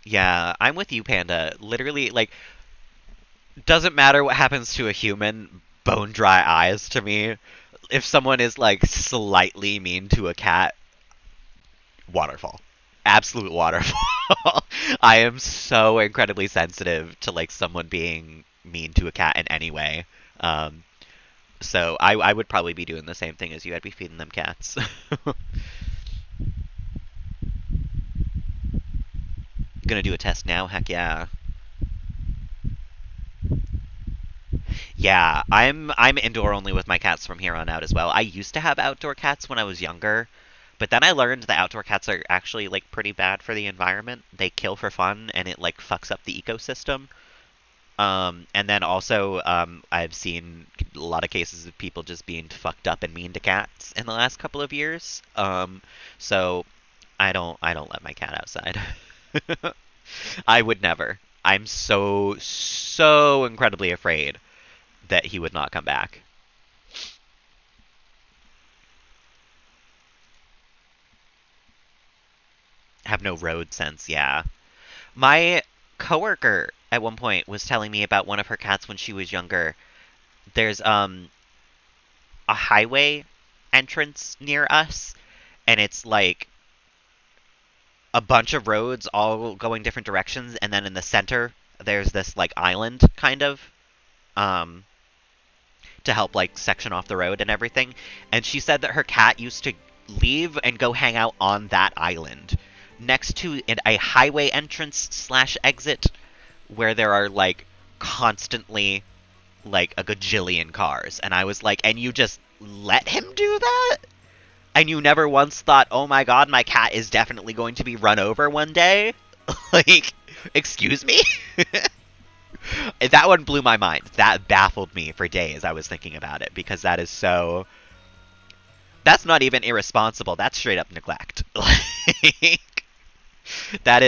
yeah, I'm with you, Panda. Literally, like, doesn't matter what happens to a human, bone dry eyes to me. If someone is like slightly mean to a cat, waterfall. Absolute waterfall. I am so incredibly sensitive to like someone being mean to a cat in any way. Um, so I would probably be doing the same thing as you. I'd be feeding them cats. Gonna do a test now? Heck yeah. Yeah, I'm indoor only with my cats from here on out as well. I used to have outdoor cats when I was younger, but then I learned that outdoor cats are actually like pretty bad for the environment. They kill for fun and it like fucks up the ecosystem. And then also I've seen a lot of cases of people just being fucked up and mean to cats in the last couple of years. So I don't let my cat outside. I would never. I'm so incredibly afraid that he would not come back. Have no road sense, yeah. My coworker at one point was telling me about one of her cats when she was younger. There's a highway entrance near us, and it's like a bunch of roads all going different directions, and then in the center there's this like island kind of um to help like section off the road and everything. And she said that her cat used to leave and go hang out on that island next to a highway entrance slash exit where there are like constantly like a gajillion cars. And I was like, and you just let him do that? And you never once thought, oh my god, my cat is definitely going to be run over one day? Like, excuse me? That one blew my mind. That baffled me for days. I was thinking about it because that is so. That's not even irresponsible. That's straight up neglect. Like, that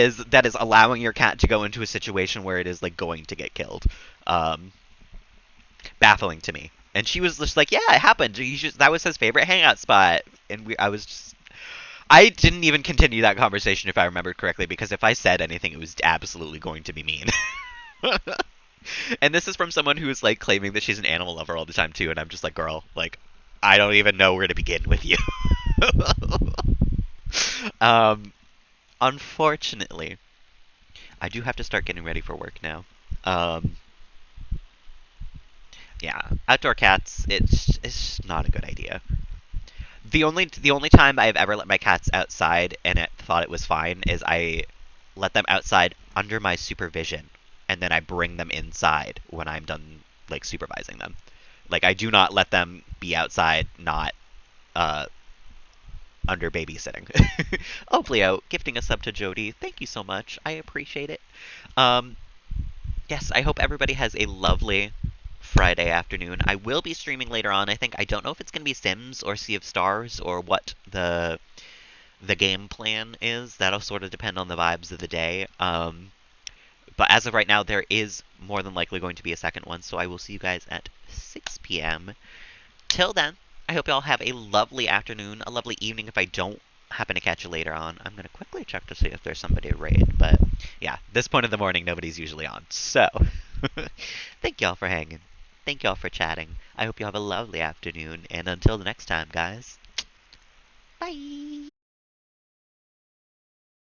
is allowing your cat to go into a situation where it is like going to get killed. Um, Baffling to me. And she was just like, "Yeah, it happened. That was his favorite hangout spot." And I was just. I didn't even continue that conversation if I remembered correctly because if I said anything, it was absolutely going to be mean. And this is from someone who is like claiming that she's an animal lover all the time too, and I'm just like, girl, like, I don't even know where to begin with you. um, Unfortunately, I do have to start getting ready for work now. Um, yeah, outdoor cats, it's not a good idea. The only time I've ever let my cats outside and it thought it was fine is I let them outside under my supervision, and then I bring them inside when I'm done like supervising them. Like I do not let them be outside, not uh, under babysitting. Oh, Leo, gifting a sub to Jody. Thank you so much. I appreciate it. Um, yes, I hope everybody has a lovely Friday afternoon. I will be streaming later on. I don't know if it's going to be Sims or Sea of Stars or what the game plan is. That'll sort of depend on the vibes of the day. But as of right now, there is more than likely going to be a second one, so I will see you guys at 6 p.m. Till then, I hope you all have a lovely afternoon, a lovely evening if I don't happen to catch you later on. I'm going to quickly check to see if there's somebody to raid, but yeah, this point in the morning, nobody's usually on. So, thank y'all for hanging. Thank y'all for chatting. I hope you have a lovely afternoon, and until the next time, guys, bye!